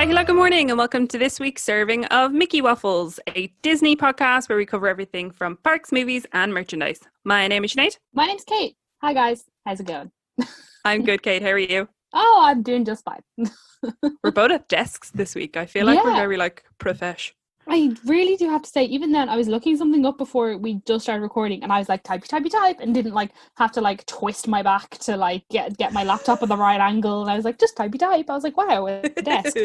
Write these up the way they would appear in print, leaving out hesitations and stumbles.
Hi, hello, good morning, and welcome to this week's serving of Mickey Waffles, a Disney podcast where we cover everything from parks, movies, and merchandise. My name is Sinead. My name's Kate. Hi, guys. How's it going? I'm good, Kate. How are you? Oh, I'm doing just fine. We're both at desks this week. I feel like we're very, profesh. I really do have to say, even then, I was looking something up before we just started recording, and I was like, type, and didn't have to twist my back to get my laptop at the right angle, and I was like, just type. I was like, wow, a desk.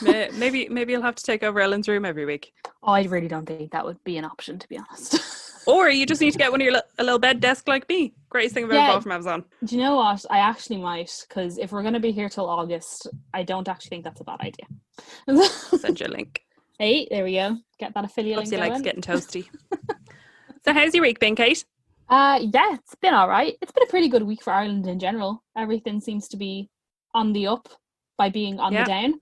maybe you'll have to take over Ellen's room every week. Oh, I really don't think that would be an option, to be honest. Or you just need to get one of your a little bed desk like me. Greatest thing I've ever bought from Amazon. Do you know what? I actually might, because if we're going to be here till August, I don't actually think that's a bad idea. I'll send you a link. Hey, there we go. Get that affiliate link going. Likes getting toasty. So how's your week been, Kate? Yeah, it's been all right. It's been a pretty good week for Ireland in general. Everything seems to be on the up by being on the down.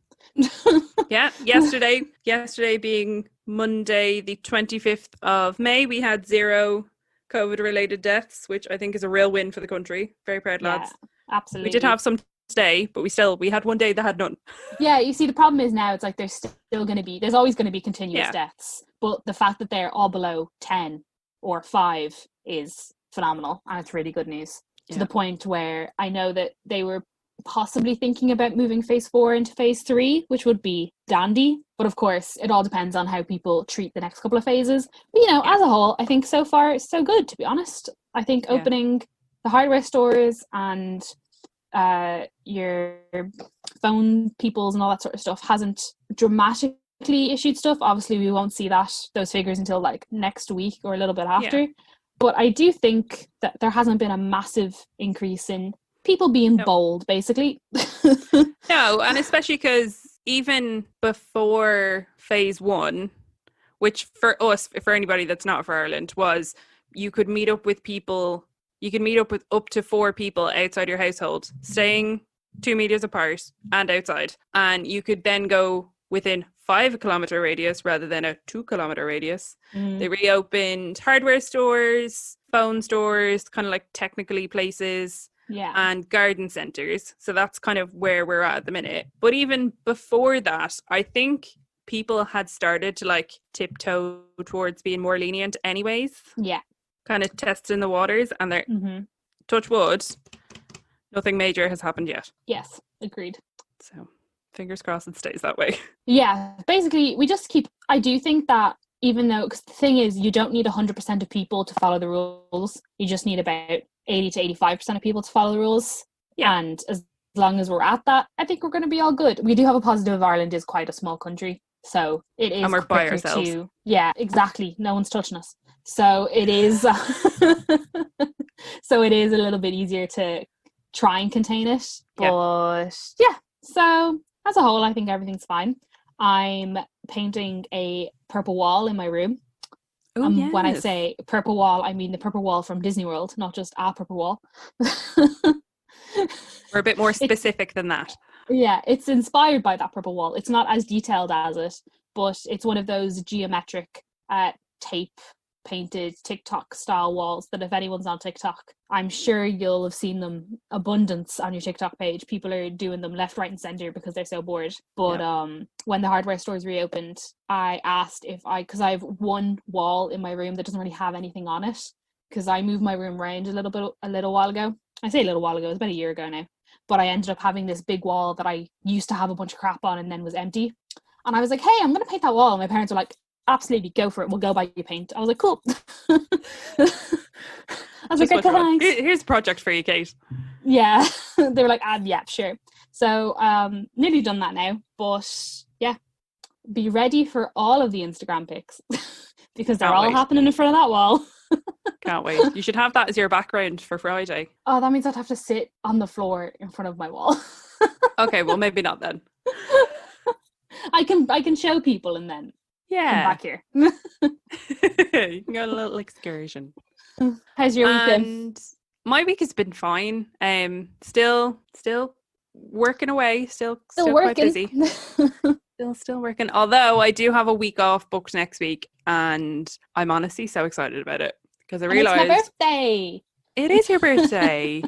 Yeah, yesterday being Monday, the 25th of May, we had 0 COVID-related deaths, which I think is a real win for the country. Very proud, lads. Absolutely. We did have some today, but we had one day that had none. Yeah, you see, the problem is now it's like there's always going to be continuous deaths, but the fact that they're all below 10 or 5 is phenomenal, and it's really good news to the point where I know that they were possibly thinking about moving phase 4 into phase 3, which would be dandy, but of course it all depends on how people treat the next couple of phases. But as a whole, I think so far it's so good, to be honest. I think opening the hardware stores and your phone peoples and all that sort of stuff hasn't dramatically issued stuff. Obviously we won't see those figures until next week or a little bit after, but I do think that there hasn't been a massive increase in people being bold, basically. No, and especially because even before phase 1, which for us, for anybody that's not for Ireland, was you could meet up with people. You can meet up with up to 4 people outside your household, staying 2 meters apart and outside. And you could then go within 5-kilometer radius rather than a 2-kilometer radius. They reopened hardware stores, phone stores, kind of technically places, and garden centres. So that's kind of where we're at the minute. But even before that, I think people had started to tiptoe towards being more lenient anyways. Yeah. Kind of testing the waters, and they're touch wood, nothing major has happened yet. Yes, agreed. So fingers crossed it stays that way. Yeah, basically I do think that even though, because the thing is, you don't need 100% of people to follow the rules, you just need about 80 to 85% of people to follow the rules. Yeah. And as long as we're at that, I think we're going to be all good. We do have a positive. Ireland is quite a small country, so it is, and we're by ourselves. Yeah, exactly. No one's touching us. So it is so it is a little bit easier to try and contain it. But so as a whole, I think everything's fine. I'm painting a purple wall in my room. When I say purple wall, I mean the purple wall from Disney World, not just a purple wall. We're a bit more specific than that. Yeah, it's inspired by that purple wall. It's not as detailed as it, but it's one of those geometric tape painted TikTok style walls that if anyone's on TikTok, I'm sure you'll have seen them abundance on your TikTok page. People are doing them left, right and center because they're so bored. But when the hardware stores reopened, I asked because I have one wall in my room that doesn't really have anything on it, because I moved my room around a little while ago. I say a little while ago, it was about a year ago now, but I ended up having this big wall that I used to have a bunch of crap on and then was empty, and I was like, hey, I'm gonna paint that wall, and my parents were like, absolutely, go for it, we'll go buy you paint. I was like, cool. I was like, thanks. Here's a project for you, Kate. Yeah. They were like, yeah, sure. So nearly done that now, but yeah, be ready for all of the Instagram pics because they're all happening in front of that wall. Can't wait. You should have that as your background for Friday. Oh, that means I'd have to sit on the floor in front of my wall. Okay, well, maybe not then. I can show people and then come back here. You can go on a little excursion. How's your week been? My week has been fine. Still working away. Still working. Quite busy. Still working. Although I do have a week off booked next week, and I'm honestly so excited about it because I realised it's my birthday. It is your birthday.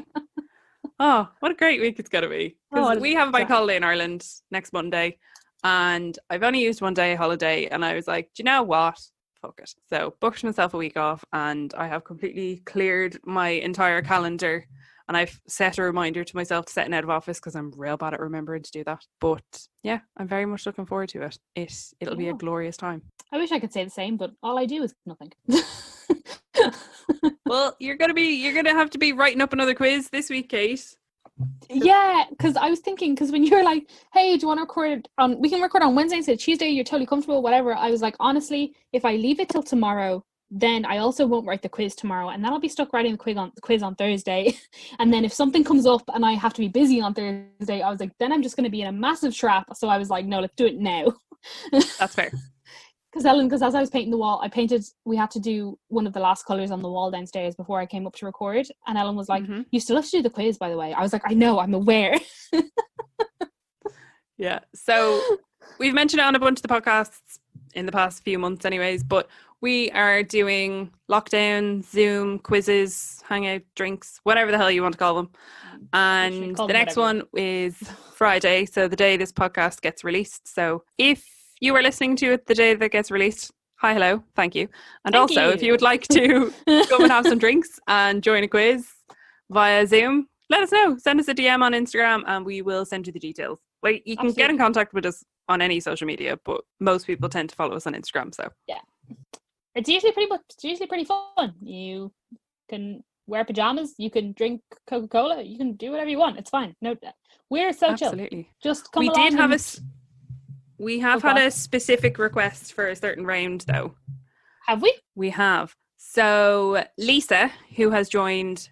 Oh, what a great week it's going to be. Because we have a bank holiday in Ireland next Monday. And I've only used one day holiday. And I was like, do you know what? Fuck it. So booked myself a week off. And I have completely cleared my entire calendar. And I've set a reminder to myself to set an out of office because I'm real bad at remembering to do that. But yeah, I'm very much looking forward to it. It'll be a glorious time. I wish I could say the same, but all I do is nothing. Well, you're gonna have to be writing up another quiz this week, Kate. Yeah, because I was thinking, because when you're like, hey, do you want to record we can record on Wednesday instead of Tuesday, you're totally comfortable, whatever. I was like, honestly, if I leave it till tomorrow, then I also won't write the quiz tomorrow, and then I'll be stuck writing the quiz on Thursday. And then if something comes up and I have to be busy on Thursday, I was like, then I'm just going to be in a massive trap. So I was like, no, let's do it now. That's fair. Because as I was painting the wall, we had to do one of the last colours on the wall downstairs before I came up to record. And Ellen was like, you still have to do the quiz, by the way. I was like, I know, I'm aware. Yeah. So we've mentioned it on a bunch of the podcasts in the past few months anyways, but we are doing lockdown, Zoom, quizzes, hangout, drinks, whatever the hell you want to call them. And the next one is Friday. So the day this podcast gets released. So if you are listening to it the day that gets released, hi, hello, thank you. And thank also, you. If you would like to come and have some drinks and join a quiz via Zoom, let us know. Send us a DM on Instagram and we will send you the details. Like, you can get in contact with us on any social media, but most people tend to follow us on Instagram. So yeah, it's usually pretty fun. You can wear pajamas, you can drink Coca-Cola, you can do whatever you want. It's fine. No, we're so absolutely chill. Just come along. We have had a specific request for a certain round, though. Have we? We have. So Lisa, who has joined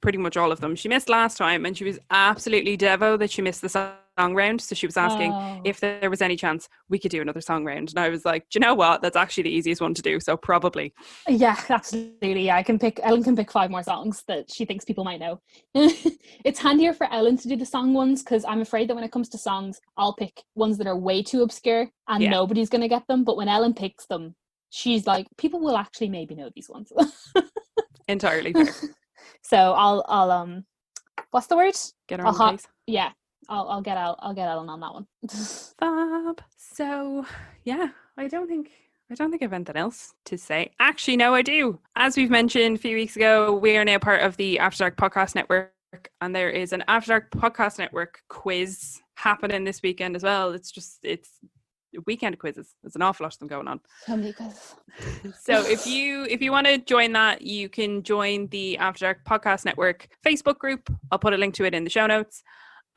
pretty much all of them, she missed last time and she was absolutely devo that she missed the song round. So she was asking if there was any chance we could do another song round. And I was like, do you know what? That's actually the easiest one to do. So probably. Yeah, absolutely. Yeah, Ellen can pick 5 more songs that she thinks people might know. It's handier for Ellen to do the song ones because I'm afraid that when it comes to songs, I'll pick ones that are way too obscure and nobody's going to get them. But when Ellen picks them, she's like, people will actually maybe know these ones. Entirely fair. So I'll what's the word? Get her on the case. Yeah. I'll get Ellen on that one. Fab. So yeah, I don't think I've anything else to say. Actually, no, I do. As we've mentioned a few weeks ago, we are now part of the After Dark Podcast Network, and there is an After Dark Podcast Network quiz happening this weekend as well. It's a weekend of quizzes. There's an awful lot of them going on. So many quizzes. So if you want to join that, you can join the After Dark Podcast Network Facebook group. I'll put a link to it in the show notes.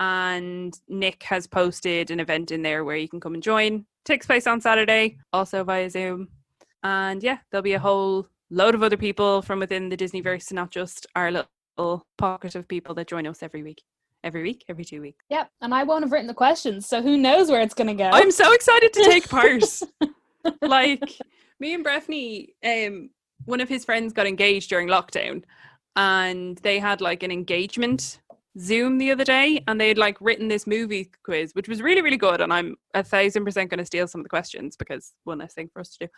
And Nick has posted an event in there where you can come and join. Takes place on Saturday, also via Zoom. And yeah, there'll be a whole load of other people from within the Disneyverse, not just our little pocket of people that join us every 2 weeks. Yeah, and I won't have written the questions, so who knows where it's going to go. I'm so excited to take part. Like, me and Breffney, one of his friends got engaged during lockdown, and they had like an engagement Zoom the other day, and they had like written this movie quiz, which was really, really good, and I'm 1,000% going to steal some of the questions because one less thing for us to do.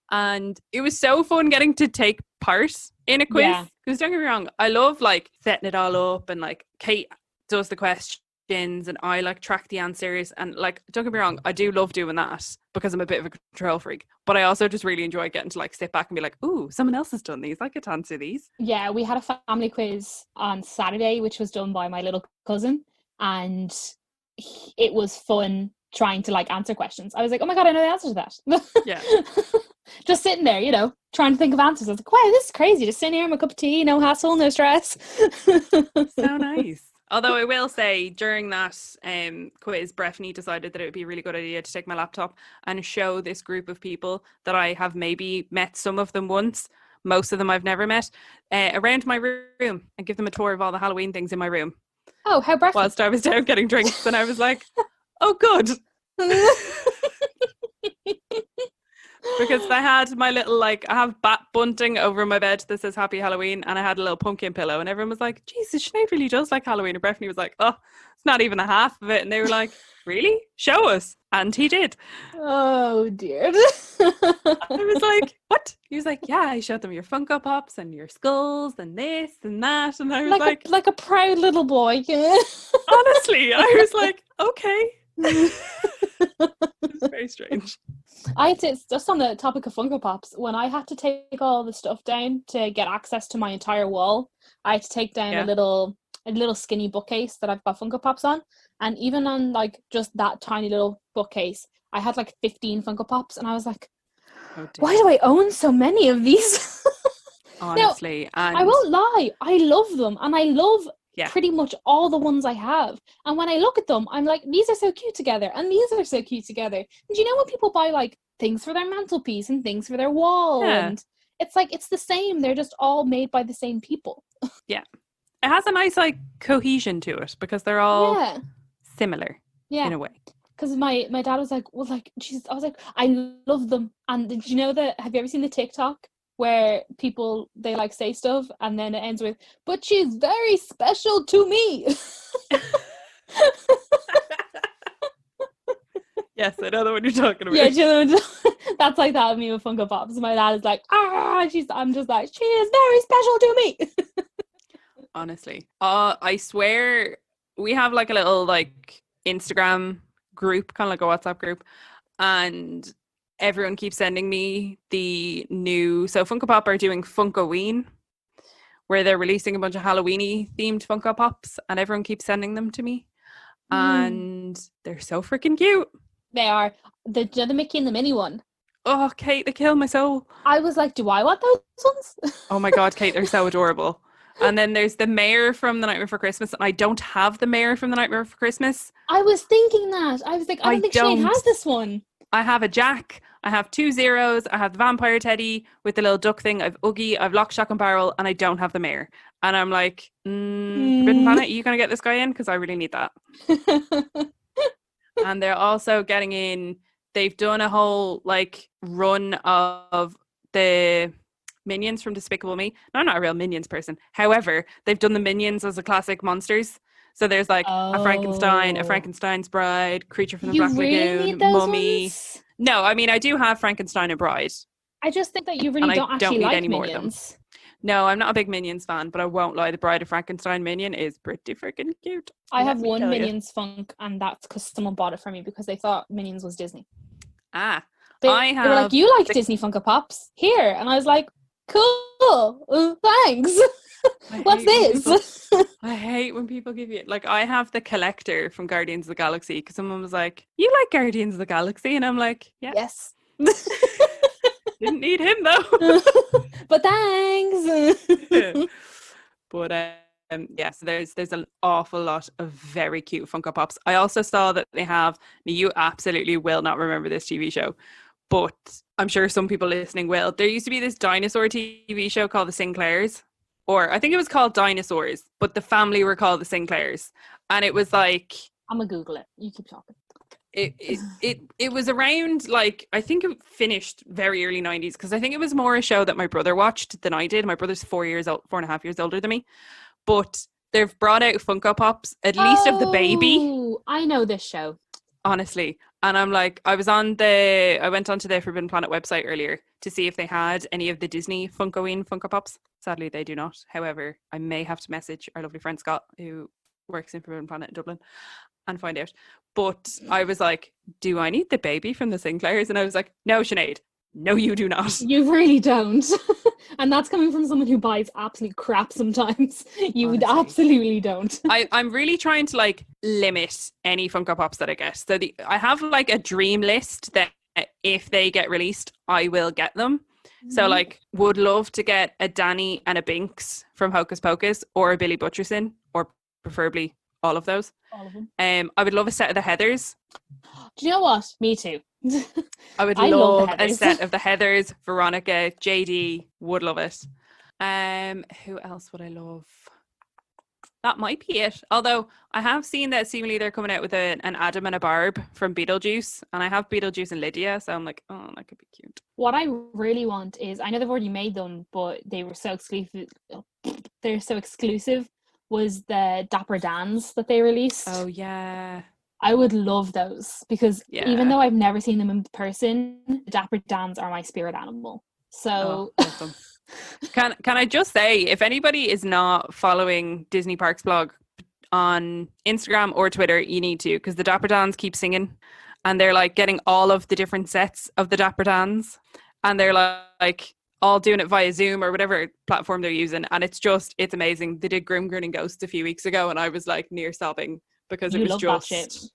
And it was so fun getting to take part in a quiz, because don't get me wrong, I love like setting it all up, and like Kate does the questions and I like track the answers, and like, don't get me wrong, I do love doing that because I'm a bit of a control freak, but I also just really enjoy getting to like sit back and be like, ooh, someone else has done these, I get to answer these. Yeah, we had a family quiz on Saturday which was done by my little cousin, and it was fun trying to like answer questions. I was like, oh my god, I know the answer to that. Yeah. Just sitting there, you know, trying to think of answers. I was like, wow, this is crazy, just sitting here with my cup of tea, no hassle, no stress. So nice. Although I will say, during that quiz, Breffney decided that it would be a really good idea to take my laptop and show this group of people that I have maybe met some of them once, most of them I've never met, around my room and give them a tour of all the Halloween things in my room. Oh, how Breffney. Whilst I was down getting drinks, and I was like, oh, good. because I had my little, like, I have bat bunting over my bed that says Happy Halloween, and I had a little pumpkin pillow, and everyone was like, Jesus, Sinead really does like Halloween. And Bethany was like, oh, it's not even a half of it. And they were like, really? Show us. And he did. Oh dear. I was like, what? He was like, yeah, I showed them your Funko Pops and your skulls and this and that. And I was like a proud little boy. Honestly, I was like, okay. It's very strange. I had to, just on the topic of Funko Pops, when I had to take all the stuff down to get access to my entire wall, I had to take down a little skinny bookcase that I've got Funko Pops on. And even on like just that tiny little bookcase, I had like 15 Funko Pops, and I was like, why do I own so many of these? Honestly. Now, I won't lie, I love them, and I love pretty much all the ones I have. And when I look at them, I'm like, these are so cute together, and these are so cute together. And you know when people buy like things for their mantelpiece and things for their wall, and it's like, it's the same. They're just all made by the same people. Yeah. It has a nice like cohesion to it because they're all similar in a way. Because my dad was like, well, like, Jesus, I was like, I love them. And did you know that, have you ever seen the TikTok where people, they like say stuff and then it ends with, but she's very special to me. Yes, I know the one you're talking about. Yeah, you know, that's like that with me with Funko Pops. My dad is like, I'm just like, she is very special to me. Honestly. I swear we have like a little like Instagram group, kind of like a WhatsApp group, and everyone keeps sending me the new, so Funko Pop are doing Funkoween, where they're releasing a bunch of Halloween-y themed Funko Pops, and everyone keeps sending them to me. And they're so freaking cute. They are. The Mickey and the Minnie one. Oh, Kate, they kill my soul. I was like, do I want those ones? Oh my God, Kate, they're so adorable. And then there's the mayor from The Nightmare Before Christmas, and I don't have the mayor from The Nightmare Before Christmas. I was thinking that. I was like, I don't think Sinead has this one. I have a Jack, I have 2 zeros, I have the vampire teddy with the little duck thing, I've Oogie, I've Lock, Shock and Barrel, and I don't have the mayor. And I'm like, Forbidden Planet, are you going to get this guy in? Because I really need that. And they're also getting in, they've done a whole like run of the Minions from Despicable Me. No, I'm not a real Minions person. However, they've done the Minions as a classic monsters. So there's like a Frankenstein, a Frankenstein's Bride, Creature from the Black Lagoon, Mummy. Ones? No, I mean, I do have Frankenstein and Bride. I just think that you really don't actually like Minions. No, I'm not a big Minions fan, but I won't lie, the Bride of Frankenstein Minion is pretty freaking cute. I have one Minions Funk, and that's because someone bought it for me because they thought Minions was Disney. They were like, you like Disney Funko Pops? Here. And I was like, cool, thanks. What's this? I hate when people give you, like, I have the collector from Guardians of the Galaxy because someone was like, you like Guardians of the Galaxy? And I'm like, yes. Didn't need him though. But thanks. But so there's an awful lot of very cute Funko Pops. I also saw that they have, you absolutely will not remember this TV show, but I'm sure some people listening will. There used to be this dinosaur TV show called The Sinclairs, or I think it was called Dinosaurs, but the family were called the Sinclairs. And it was like, I'm gonna Google it. You keep talking. It was around, like, I think it finished very early 90s, because I think it was more a show that my brother watched than I did. My brother's 4.5 years older than me. But they've brought out Funko Pops, at least of the baby. I know this show. Honestly. And I'm like, I went onto the Forbidden Planet website earlier to see if they had any of the Disney Funko Pops. Sadly, they do not. However, I may have to message our lovely friend Scott, who works in Forbidden Planet in Dublin, and find out. But I was like, do I need the baby from the Sinclairs? And I was like, no, Sinead, no, you do not. You really don't. And that's coming from someone who buys absolute crap sometimes. You would absolutely don't. I'm really trying to like limit any Funko Pops that I get. So I have like a dream list that if they get released, I will get them. Mm-hmm. So like would love to get a Danny and a Binks from Hocus Pocus, or a Billy Butcherson, or preferably all of those. All of them. I would love a set of the Heathers. Do you know what? Me too. I would love a set of the Heathers, Veronica, JD, would love it. Who else would I love? That might be it. Although I have seen that seemingly they're coming out with an Adam and a Barb from Beetlejuice, and I have Beetlejuice and Lydia, so I'm like, oh, that could be cute. What I really want is, I know they've already made them, but they were so exclusive. They're so exclusive. Was the Dapper Dans that they released? Oh yeah, I would love those because even though I've never seen them in person, Dapper Dans are my spirit animal. So. Awesome. Can I just say, if anybody is not following Disney Parks blog on Instagram or Twitter, you need to, because the Dapper Dans keep singing, and they're like getting all of the different sets of the Dapper Dans, and they're like all doing it via Zoom or whatever platform they're using, and it's amazing. They did Grim Grinning Ghost a few weeks ago, and I was like near sobbing because it was just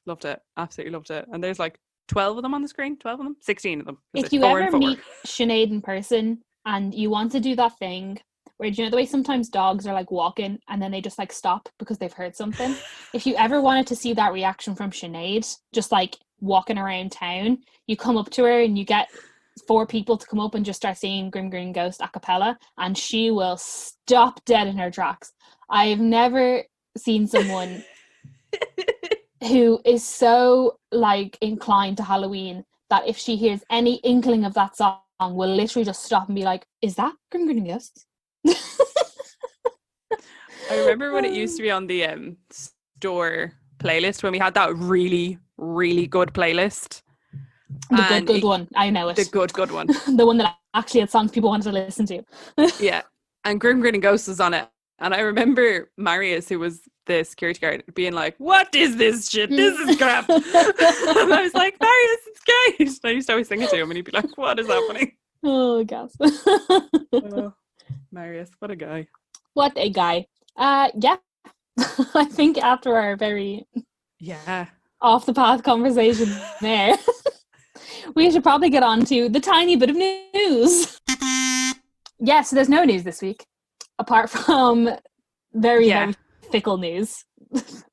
loved it, absolutely loved it. And there's like 12 of them on the screen, 12 of them, 16 of them. If you ever meet Sinead in person and you want to do that thing where, you know, the way sometimes dogs are like walking and then they just like stop because they've heard something. If you ever wanted to see that reaction from Sinead, just like walking around town, you come up to her and you get 4 people to come up and just start singing Grim Green Ghost a cappella, and she will stop dead in her tracks. I've never seen someone who is so like inclined to Halloween that if she hears any inkling of that song, will literally just stop and be like, is that Grim Grinning Ghost? I remember when it used to be on the store playlist, when we had that really, really good playlist. The good one. I know it. The good one. The one that actually had songs people wanted to listen to. Yeah. And Grim Grinning Ghost was on it. And I remember Marius, who was the security guard, being like, what is this shit? This is crap. And I was like, Marius, it's great. And I used to always sing it to him and he'd be like, what is happening? Oh, gosh. Oh, Marius, what a guy. What a guy. Yeah. I think after our very off the path conversation there, we should probably get on to the tiny bit of news. Yeah, so there's no news this week, apart from very fickle news,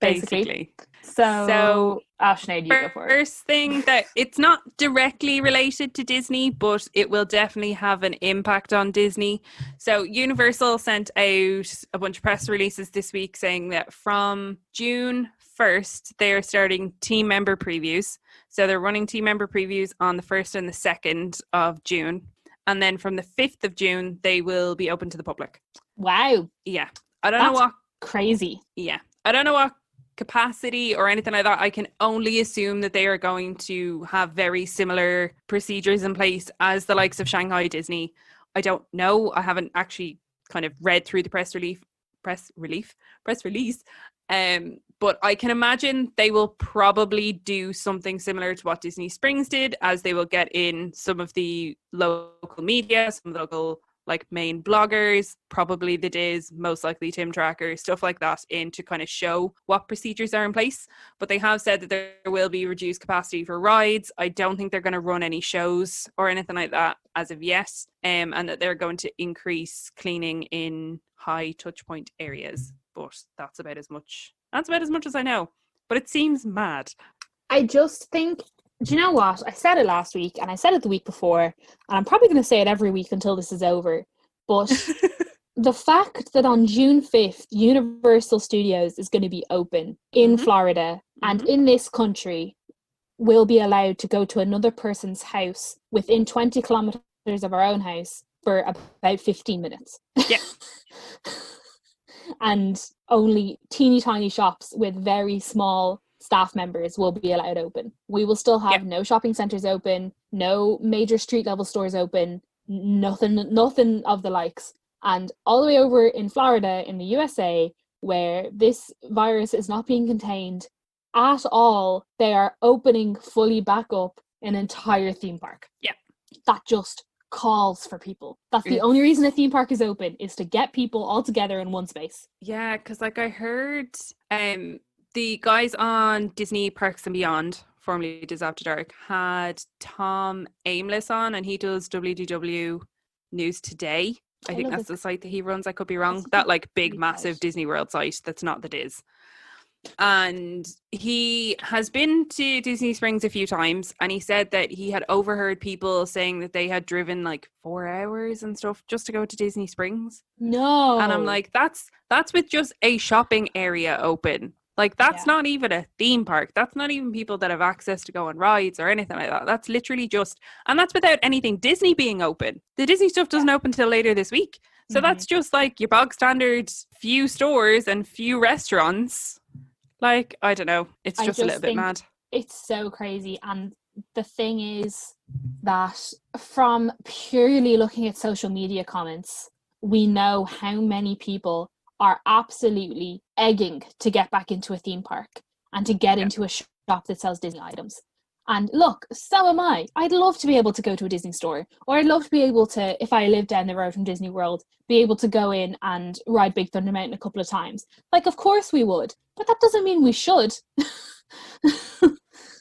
basically. So Sinead, you go for it. First thing, that it's not directly related to Disney, but it will definitely have an impact on Disney. So Universal sent out a bunch of press releases this week saying that from June 1st, they are starting team member previews. So they're running team member previews on the 1st and the 2nd of June. And then from the 5th of June, they will be open to the public. Wow. Yeah. I don't know what... Crazy. Yeah. I don't know what capacity or anything like that. I can only assume that they are going to have very similar procedures in place as the likes of Shanghai Disney. I don't know. I haven't actually kind of read through the press release. But I can imagine they will probably do something similar to what Disney Springs did, as they will get in some of the local media, some of the local like main bloggers, probably the Diz, most likely Tim Tracker, stuff like that, in to kind of show what procedures are in place. But they have said that there will be reduced capacity for rides. I don't think they're going to run any shows or anything like that as of yet, and that they're going to increase cleaning in high touch point areas. But that's about as much as I know. But it seems mad. I just think, do you know what? I said it last week and I said it the week before, and I'm probably going to say it every week until this is over. But the fact that on June 5th, Universal Studios is going to be open in Florida and in this country, will be allowed to go to another person's house within 20 kilometers of our own house for about 15 minutes. Yeah. And only teeny tiny shops with very small staff members will be allowed open. We will still have no shopping centres open, no major street level stores open, nothing of the likes. And all the way over in Florida, in the USA, where this virus is not being contained at all, they are opening fully back up an entire theme park. Yeah. That just calls for people. That's the only reason a theme park is open, is to get people all together in one space. Yeah, because like I heard the guys on Disney Parks and Beyond, formerly Diz After Dark, had Tom Aimless on, and he does WDW News Today. I think that's the site that he runs. I could be wrong. That like big massive Disney World site that's not the Diz. And he has been to Disney Springs a few times, and he said that he had overheard people saying that they had driven like 4 hours and stuff just to go to Disney Springs. No. And I'm like, that's with just a shopping area open. Like, that's not even a theme park. That's not even people that have access to go on rides or anything like that. That's literally just, and that's without anything Disney being open. The Disney stuff doesn't open until later this week. So that's just like your bog standard few stores and few restaurants. Like, I don't know. It's just a little bit mad. It's so crazy. And the thing is that from purely looking at social media comments, we know how many people are absolutely egging to get back into a theme park and to get into a shop that sells Disney items. And look, so am I. I'd love to be able to go to a Disney store, or I'd love to be able to, if I lived down the road from Disney World, be able to go in and ride Big Thunder Mountain a couple of times. Like, of course we would, but that doesn't mean we should.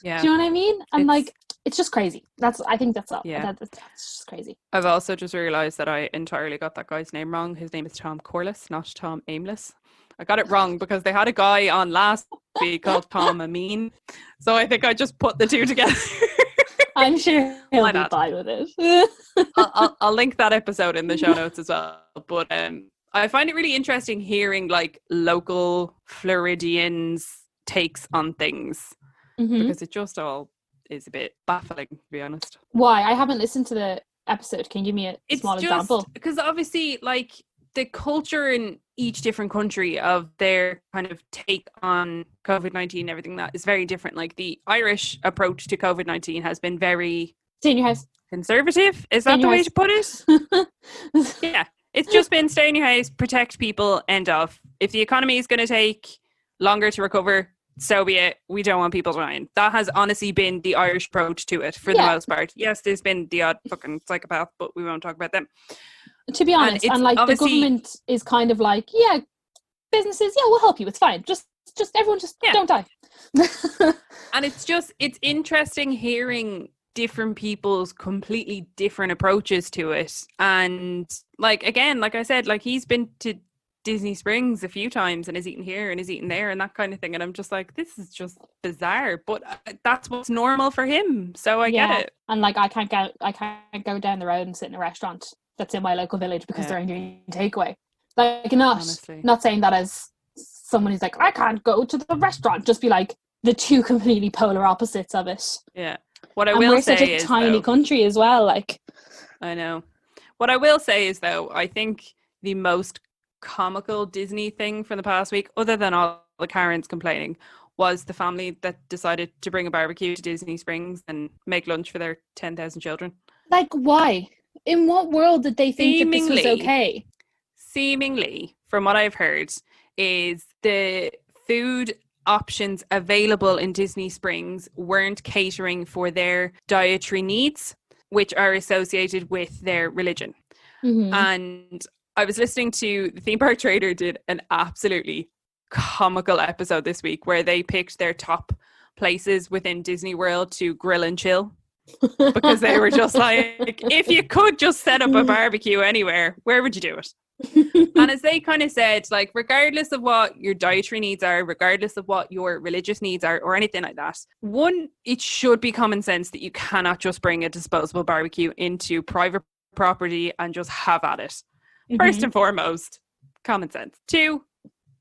Yeah. Do you know what I mean? And it's just crazy. I think that's all. Yeah. That's just crazy. I've also just realised that I entirely got that guy's name wrong. His name is Tom Corliss, not Tom Aimless. I got it wrong because they had a guy on last week called Tom Amin. So I think I just put the two together. I'm sure he'll be fine with it. I'll link that episode in the show notes as well. But I find it really interesting hearing like local Floridians' takes on things, because it just all is a bit baffling, to be honest. Why? I haven't listened to the episode. Can you give me a small example? Because obviously, like, the culture in each different country of their kind of take on COVID-19 and everything that is very different. Like, the Irish approach to COVID-19 has been very... Stay in your house. Conservative? Is that the way to put it? Yeah. It's just been stay in your house, protect people, end of. If the economy is going to take longer to recover, so be it. We don't want people dying. That has honestly been the Irish approach to it for the most part. Yes, there's been the odd fucking psychopath, but we won't talk about them. To be honest, and like the government is kind of like, yeah, businesses, yeah, we'll help you. It's fine. Just everyone just don't die. And it's interesting hearing different people's completely different approaches to it. And like, again, like I said, like, he's been to Disney Springs a few times and is eating here and is eating there and that kind of thing. And I'm just like, this is just bizarre, but that's what's normal for him. So I get it. And like, I can't go down the road and sit in a restaurant that's in my local village because they're doing takeaway. Like, not saying that as someone who's like, I can't go to the restaurant. Just be like the two completely polar opposites of it. Yeah. What I will say is, we're such a tiny country as well. Like, I know. What I will say is, though, I think the most comical Disney thing from the past week, other than all the Karens complaining, was the family that decided to bring a barbecue to Disney Springs and make lunch for their 10,000 children. Like, why? In what world did they think that this was okay? Seemingly, from what I've heard, is the food options available in Disney Springs weren't catering for their dietary needs, which are associated with their religion. And I was listening to the Theme Park Trader did an absolutely comical episode this week where they picked their top places within Disney World to grill and chill. Because they were just like, if you could just set up a barbecue anywhere, where would you do it? And as they kind of said, like, regardless of what your dietary needs are, regardless of what your religious needs are or anything like that, one, it should be common sense that you cannot just bring a disposable barbecue into private property and just have at it. First and foremost, common sense. Two,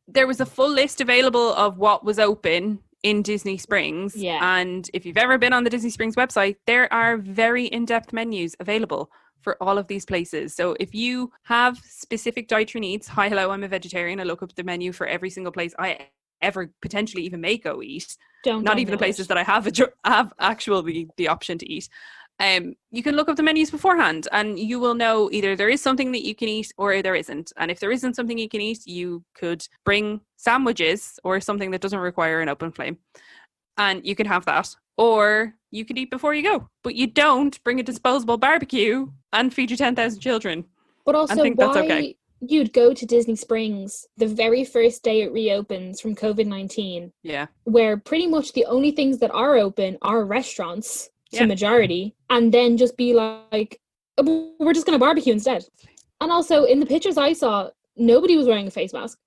there was a full list available of what was open in Disney Springs. Yeah. And if you've ever been on the Disney Springs website, there are very in-depth menus available for all of these places. So if you have specific dietary needs, hi, hello, I'm a vegetarian. I look up the menu for every single place I ever potentially even may go eat. Not even the places that I have actually the option to eat. You can look up the menus beforehand and you will know either there is something that you can eat or there isn't. And if there isn't something you can eat, you could bring sandwiches or something that doesn't require an open flame. And you can have that. Or you could eat before you go. But you don't bring a disposable barbecue and feed your 10,000 children. But also, I think that's okay. You'd go to Disney Springs the very first day it reopens from COVID-19. Yeah. Where pretty much the only things that are open are restaurants. To majority, and then just be like, oh, we're just going to barbecue instead. And also, in the pictures I saw, nobody was wearing a face mask.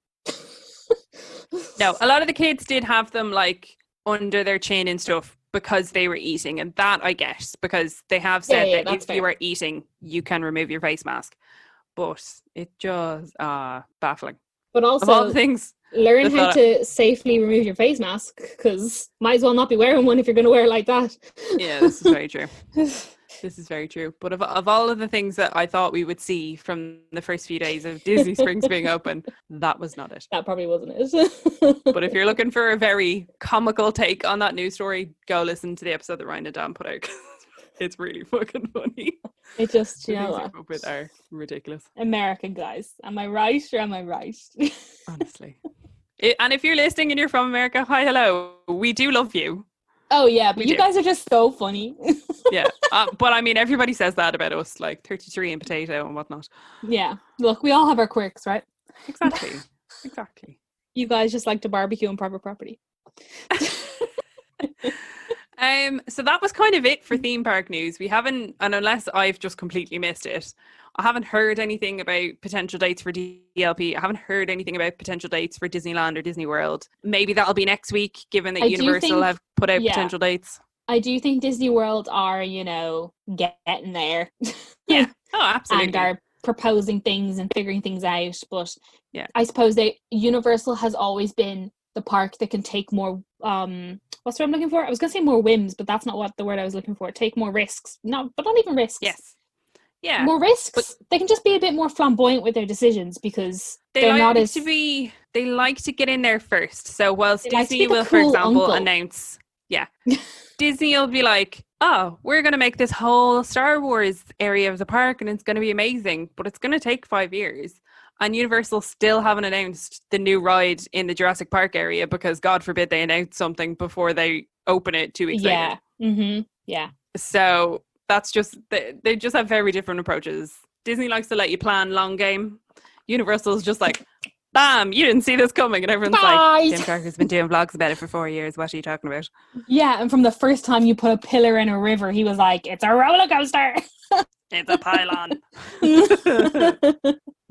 No, a lot of the kids did have them like under their chin and stuff because they were eating, and that I guess because they have said that if you are eating, you can remove your face mask. But it just baffling. But also, of all the things, learn how to safely remove your face mask, because might as well not be wearing one if you're going to wear it like that. Yeah, this is very true. This is very true. But of all of the things that I thought we would see from the first few days of Disney Springs being open, that was not it. That probably wasn't it. But if you're looking for a very comical take on that news story, go listen to the episode that Ryan and Dan put out. It's really fucking funny. It just, the things they come up with are ridiculous. American guys. Am I right or am I right? Honestly. And if you're listening and you're from America, hi, hello. We do love you. Oh, yeah, but you guys are just so funny. Yeah, but I mean, everybody says that about us, like 33 and potato and whatnot. Yeah, look, we all have our quirks, right? Exactly. You guys just like to barbecue on private property. So that was kind of it for theme park news. We haven't, and unless I've just completely missed it, I haven't heard anything about potential dates for DLP. I haven't heard anything about potential dates for Disneyland or Disney World. Maybe that'll be next week, given that Universal have put out potential dates. I do think Disney World are, getting there. Yeah. Oh, absolutely. And are proposing things and figuring things out. But yeah, I suppose Universal has always been the park that can take more, what's what I'm looking for? I was going to say more whims, but that's not what the word I was looking for. Take more risks. No, but not even risks. Yes. Yeah. More risks. But they can just be a bit more flamboyant with their decisions because they're not as... they like to get in there first. So whilst Disney will, cool for example, uncle. announce... Yeah. Disney will be like, oh, we're going to make this whole Star Wars area of the park and it's going to be amazing, but it's going to take 5 years. And Universal still haven't announced the new ride in the Jurassic Park area because God forbid they announce something before they open it 2 weeks later. Mm-hmm. Yeah. So that's just, they just have very different approaches. Disney likes to let you plan long game. Universal's just like, bam, you didn't see this coming. And everyone's like, Tim Parker's been doing vlogs about it for 4 years. What are you talking about? Yeah, and from the first time you put a pillar in a river, he was like, it's a roller coaster. It's a pylon.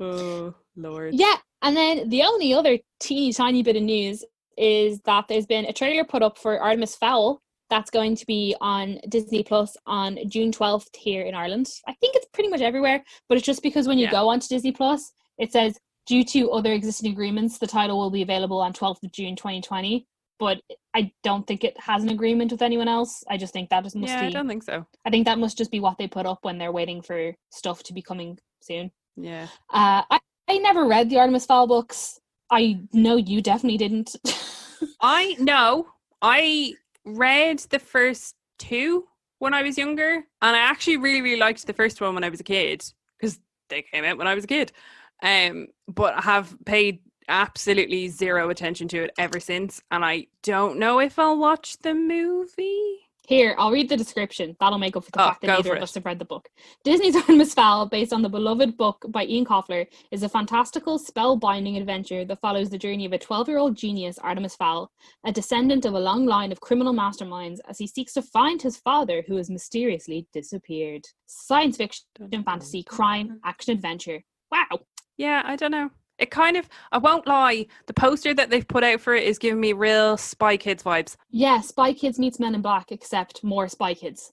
Oh, Lord. Yeah, and then the only other teeny tiny bit of news is that there's been a trailer put up for Artemis Fowl that's going to be on Disney Plus on June 12th here in Ireland. I think it's pretty much everywhere, but it's just because when you go onto Disney Plus, it says, due to other existing agreements, the title will be available on 12th of June 2020. But I don't think it has an agreement with anyone else. I just think that must be... I don't think so. I think that must just be what they put up when they're waiting for stuff to be coming soon. Yeah. I never read the Artemis Fowl books. I know you definitely didn't. I read the first 2 when I was younger. And I actually really, really liked the first one when I was a kid. Because they came out when I was a kid. But I have paid absolutely zero attention to it ever since, and I don't know if I'll watch the movie. Here, I'll read the description. That'll make up for the fact that neither of us have read the book. Disney's Artemis Fowl, based on the beloved book by Ian Koffler, is a fantastical, spellbinding adventure that follows the journey of a 12-year-old genius, Artemis Fowl, a descendant of a long line of criminal masterminds, as he seeks to find his father, who has mysteriously disappeared. Science fiction, fantasy, crime, action, adventure. Wow. Yeah, I don't know. It kind of, I won't lie, the poster that they've put out for it is giving me real Spy Kids vibes. Yeah, Spy Kids meets Men in Black, except more Spy Kids.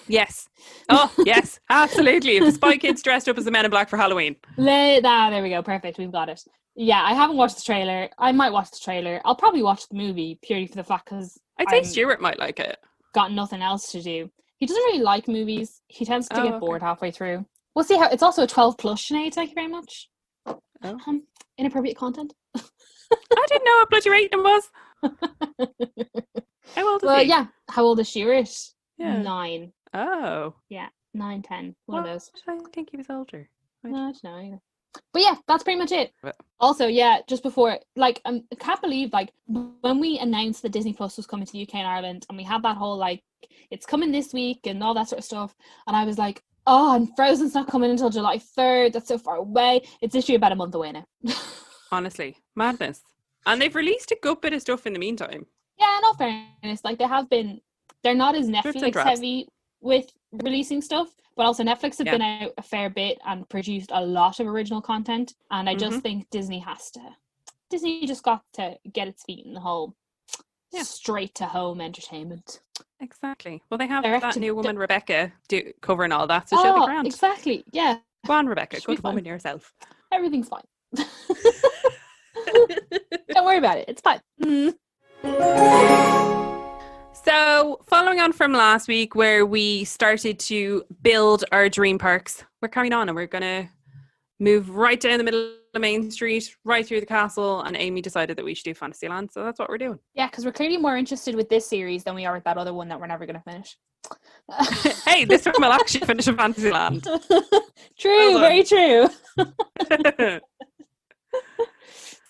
Yes. Oh, yes, absolutely. If the Spy Kids dressed up as the Men in Black for Halloween. There we go. Perfect. We've got it. Yeah, I haven't watched the trailer. I might watch the trailer. I'll probably watch the movie purely for the fact because I'd say Stuart might like it. Got nothing else to do. He doesn't really like movies. He tends to get bored halfway through. We'll see how. It's also a 12 plus, Sinead. Thank you very much. Oh. Inappropriate content. I didn't know what bloody rating was. How old is he? Yeah. How old is Stuart? Yeah. 9. Oh. Yeah. 9, 10. One of those. I think he was older. No, I don't know either. But yeah, that's pretty much it. Also, yeah, just before, I can't believe, when we announced that Disney Plus was coming to the UK and Ireland, and we had that whole, it's coming this week and all that sort of stuff, and I was like, oh, and Frozen's not coming until July 3rd. That's so far away. It's literally about a month away now. Honestly, madness. And they've released a good bit of stuff in the meantime. Yeah, in all fairness, they have been, they're not as Netflix heavy with releasing stuff, but also Netflix have been out a fair bit and produced a lot of original content. And I just think Disney has Disney just got to get its feet in the whole straight to home entertainment. Exactly. Well, they have that new woman, Rebecca, covering all that, so she'll be grand. Exactly. Yeah. Go on, Rebecca. Good woman yourself. Everything's fine. Don't worry about it. It's fine. So, following on from last week where we started to build our dream parks, we're carrying on and we're going to move right down the middle of Main Street, right through the castle, and Amy decided that we should do Fantasyland, so that's what we're doing. Yeah, because we're clearly more interested with this series than we are with that other one that we're never going to finish. Hey, this one will actually finish in Fantasyland. True, very true.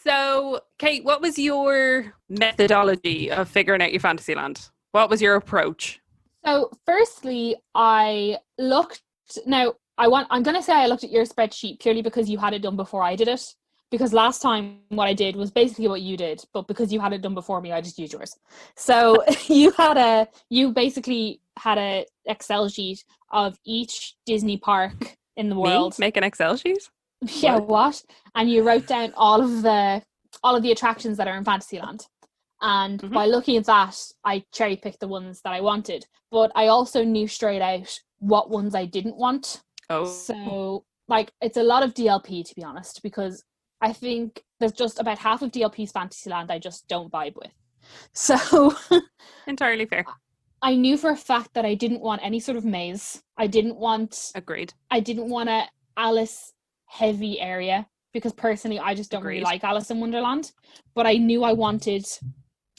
So, Kate, what was your methodology of figuring out your Fantasyland? What was your approach? So, firstly, I looked. Now, I'm going to say I looked at your spreadsheet purely because you had it done before I did it. Because last time what I did was basically what you did, but because you had it done before me, I just used yours. So you basically had a Excel sheet of each Disney park in the world. Me? Make an Excel sheet? Yeah, what? And you wrote down all of the attractions that are in Fantasyland. And by looking at that, I cherry picked the ones that I wanted. But I also knew straight out what ones I didn't want. Oh. So, it's a lot of DLP, to be honest, because I think there's just about half of DLP's Fantasyland I just don't vibe with. So... Entirely fair. I knew for a fact that I didn't want any sort of maze. I didn't want... Agreed. I didn't want a Alice-heavy area, because personally, I just don't really like Alice in Wonderland. But I knew I wanted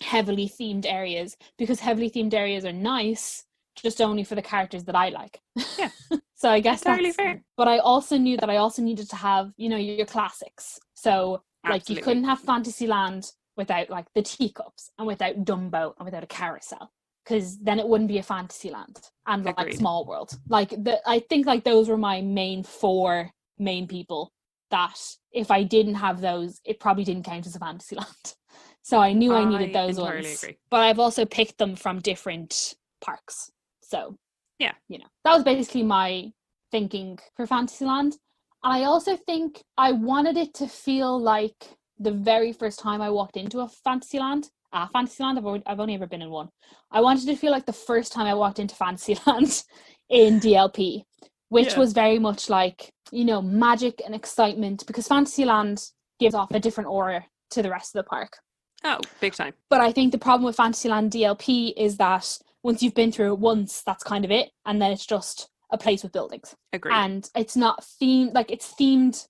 heavily themed areas, because heavily themed areas are nice, just only for the characters that I like. Yeah. So I guess entirely fair. But I also knew that I also needed to have, your classics. So, Absolutely. You couldn't have Fantasyland without, the teacups, and without Dumbo, and without a carousel. Because then it wouldn't be a Fantasyland. And, Agreed. Small World. I think, those were my four main people that if I didn't have those, it probably didn't count as a Fantasyland. So I knew I needed those ones. Agree. But I've also picked them from different parks. So, yeah, that was basically my thinking for Fantasyland. And I also think I wanted it to feel like the very first time I walked into a Fantasyland. Fantasyland, I've only ever been in one. I wanted to feel like the first time I walked into Fantasyland in DLP, which was very much magic and excitement, because Fantasyland gives off a different aura to the rest of the park. Oh, big time. But I think the problem with Fantasyland DLP is that once you've been through it once, that's kind of it. And then it's just a place with buildings. Agreed. And it's not themed, it's themed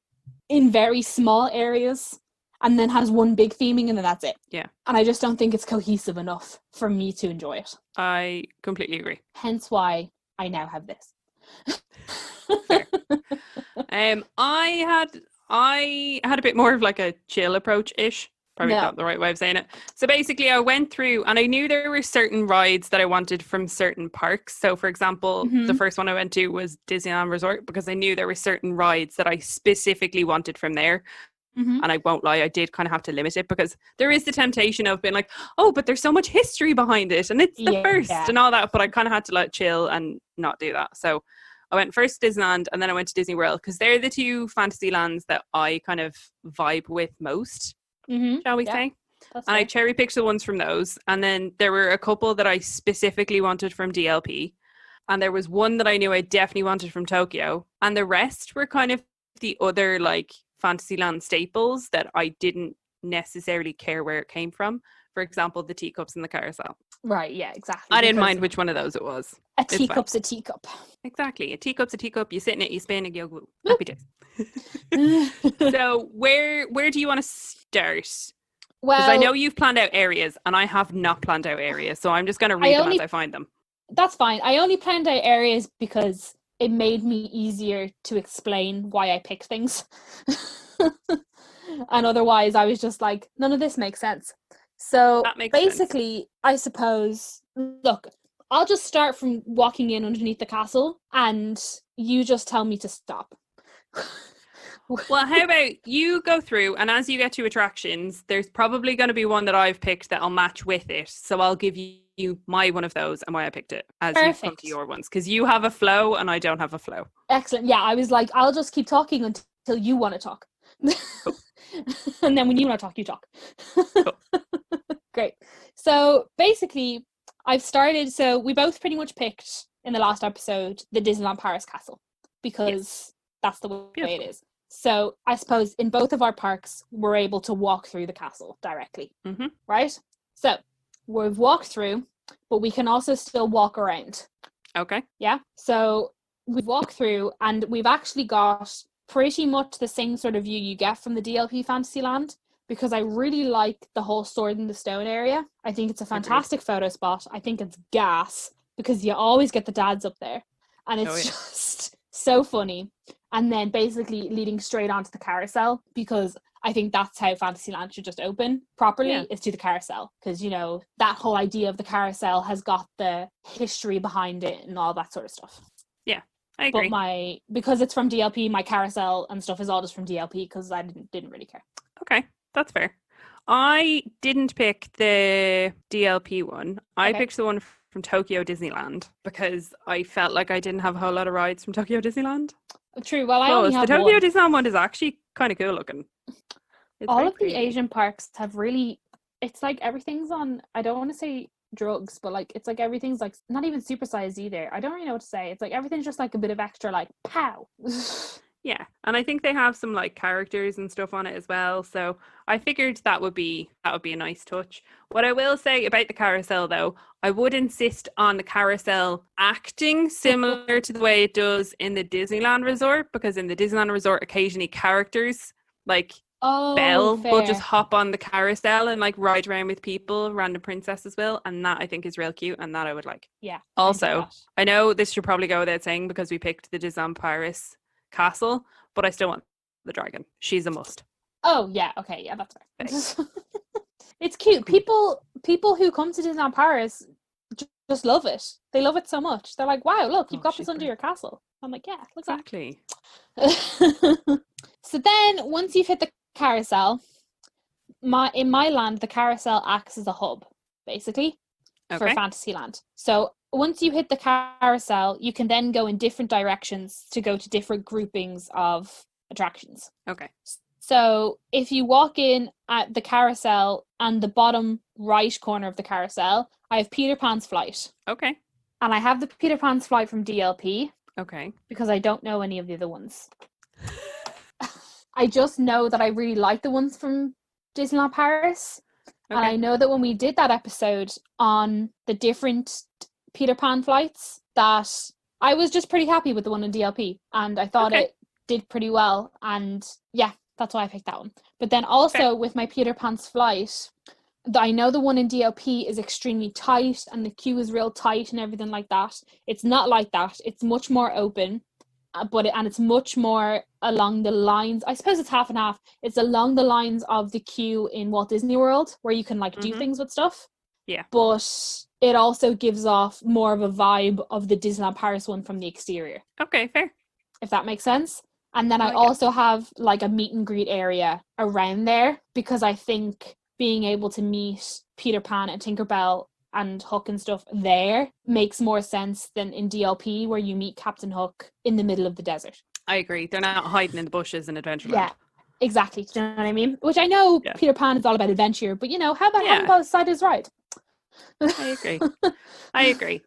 in very small areas and then has one big theming and then that's it. Yeah. And I just don't think it's cohesive enough for me to enjoy it. I completely agree. Hence why I now have this. Fair. I had a bit more of a chill approach-ish. Probably not the right way of saying it. So basically I went through and I knew there were certain rides that I wanted from certain parks. So for example, the first one I went to was Disneyland Resort, because I knew there were certain rides that I specifically wanted from there. And I won't lie, I did kind of have to limit it, because there is the temptation of being oh, but there's so much history behind it and it's the first and all that. But I kind of had to chill and not do that. So I went first to Disneyland and then I went to Disney World, because they're the two Fantasylands that I kind of vibe with most. Shall we say? And I cherry picked the ones from those, and then there were a couple that I specifically wanted from DLP, and there was one that I knew I definitely wanted from Tokyo, and the rest were kind of the other Fantasyland staples that I didn't necessarily care where it came from. For example, the teacups and the carousel. Right, yeah, exactly. I didn't mind which one of those it was. A teacup's a teacup. Exactly. A teacup's a teacup. You sit in it, you spin, and you go, happy days. So where do you want to start? Well, because I know you've planned out areas and I have not planned out areas, so I'm just going to read them as I find them. That's fine. I only planned out areas because it made me easier to explain why I picked things. And otherwise I was just none of this makes sense. So basically sense. I suppose, look, I'll just start from walking in underneath the castle and you just tell me to stop. Well, how about you go through, and as you get to attractions, there's probably going to be one that I've picked that'll match with it. So I'll give you my one of those and why I picked it as you come to your ones, because you have a flow and I don't have a flow. Excellent. Yeah, I was I'll just keep talking until you want to talk. And then when you want to talk, you talk. Cool. Great. So basically, so we both pretty much picked in the last episode the Disneyland Paris castle because that's the way it is. So I suppose in both of our parks, we're able to walk through the castle directly, right? So we've walked through, but we can also still walk around. Okay. Yeah. So we've walked through and we've actually got pretty much the same sort of view you get from the DLP Fantasyland, because I really like the whole Sword in the Stone area. I think it's a fantastic photo spot. I think it's gas because you always get the dads up there and it's just so funny. And then basically leading straight onto the carousel, because I think that's how Fantasyland should just open properly, is to the carousel. Because, you know, that whole idea of the carousel has got the history behind it and all that sort of stuff. Yeah, I agree. But because it's from DLP, my carousel and stuff is all just from DLP because I didn't really care. Okay, that's fair. I didn't pick the DLP one. I picked the one from Tokyo Disneyland because I felt like I didn't have a whole lot of rides from Tokyo Disneyland. True. Well, I only have the Tokyo one. Disneyland one is actually kind of cool looking. All of the Asian parks have really, it's like everything's on, I don't want to say drugs, but like it's like everything's like not even supersized either. I don't really know what to say. It's like everything's just like a bit of extra like pow. Yeah, and I think they have some like characters and stuff on it as well. So I figured that would be a nice touch. What I will say about the carousel though, I would insist on the carousel acting similar to the way it does in the Disneyland Resort, because in the Disneyland Resort occasionally characters like Belle will just hop on the carousel and like ride around with people, random princesses will, and that I think is real cute and that I would like. Yeah. Also, I know this should probably go without saying because we picked the Disneyland Paris castle, but I still want the dragon. She's a must. Oh yeah, okay, yeah, that's fair. It's cute. People who come to Disneyland Paris just love it. They love it so much. They're like, wow, look, you've got this under your castle. I'm like, yeah, exactly. So then once you've hit the carousel, in my land, the carousel acts as a hub, basically, for Fantasyland. So once you hit the carousel, you can then go in different directions to go to different groupings of attractions. Okay. So if you walk in at the carousel and the bottom right corner of the carousel, I have Peter Pan's Flight. Okay. And I have the Peter Pan's Flight from DLP. Okay. Because I don't know any of the other ones. I just know that I really like the ones from Disneyland Paris. Okay. And I know that when we did that episode on the different Peter Pan flights, that I was just pretty happy with the one in DLP. And I thought it did pretty well. And yeah, that's why I picked that one. But then also with my Peter Pan's Flight, I know the one in DLP is extremely tight and the queue is real tight and everything like that. It's not like that. It's much more open. And it's much more along the lines, I suppose it's half and half. It's along the lines of the queue in Walt Disney World where you can like do things with stuff. Yeah. But it also gives off more of a vibe of the Disneyland Paris one from the exterior. Okay, fair. If that makes sense. And then I also have like a meet and greet area around there because I think being able to meet Peter Pan and Tinkerbell and Hook and stuff there makes more sense than in DLP where you meet Captain Hook in the middle of the desert. I agree. They're not hiding in the bushes in Adventureland. Yeah, exactly. Do you know what I mean? Which I know Peter Pan is all about adventure, but you know, how about having both sides right? I agree.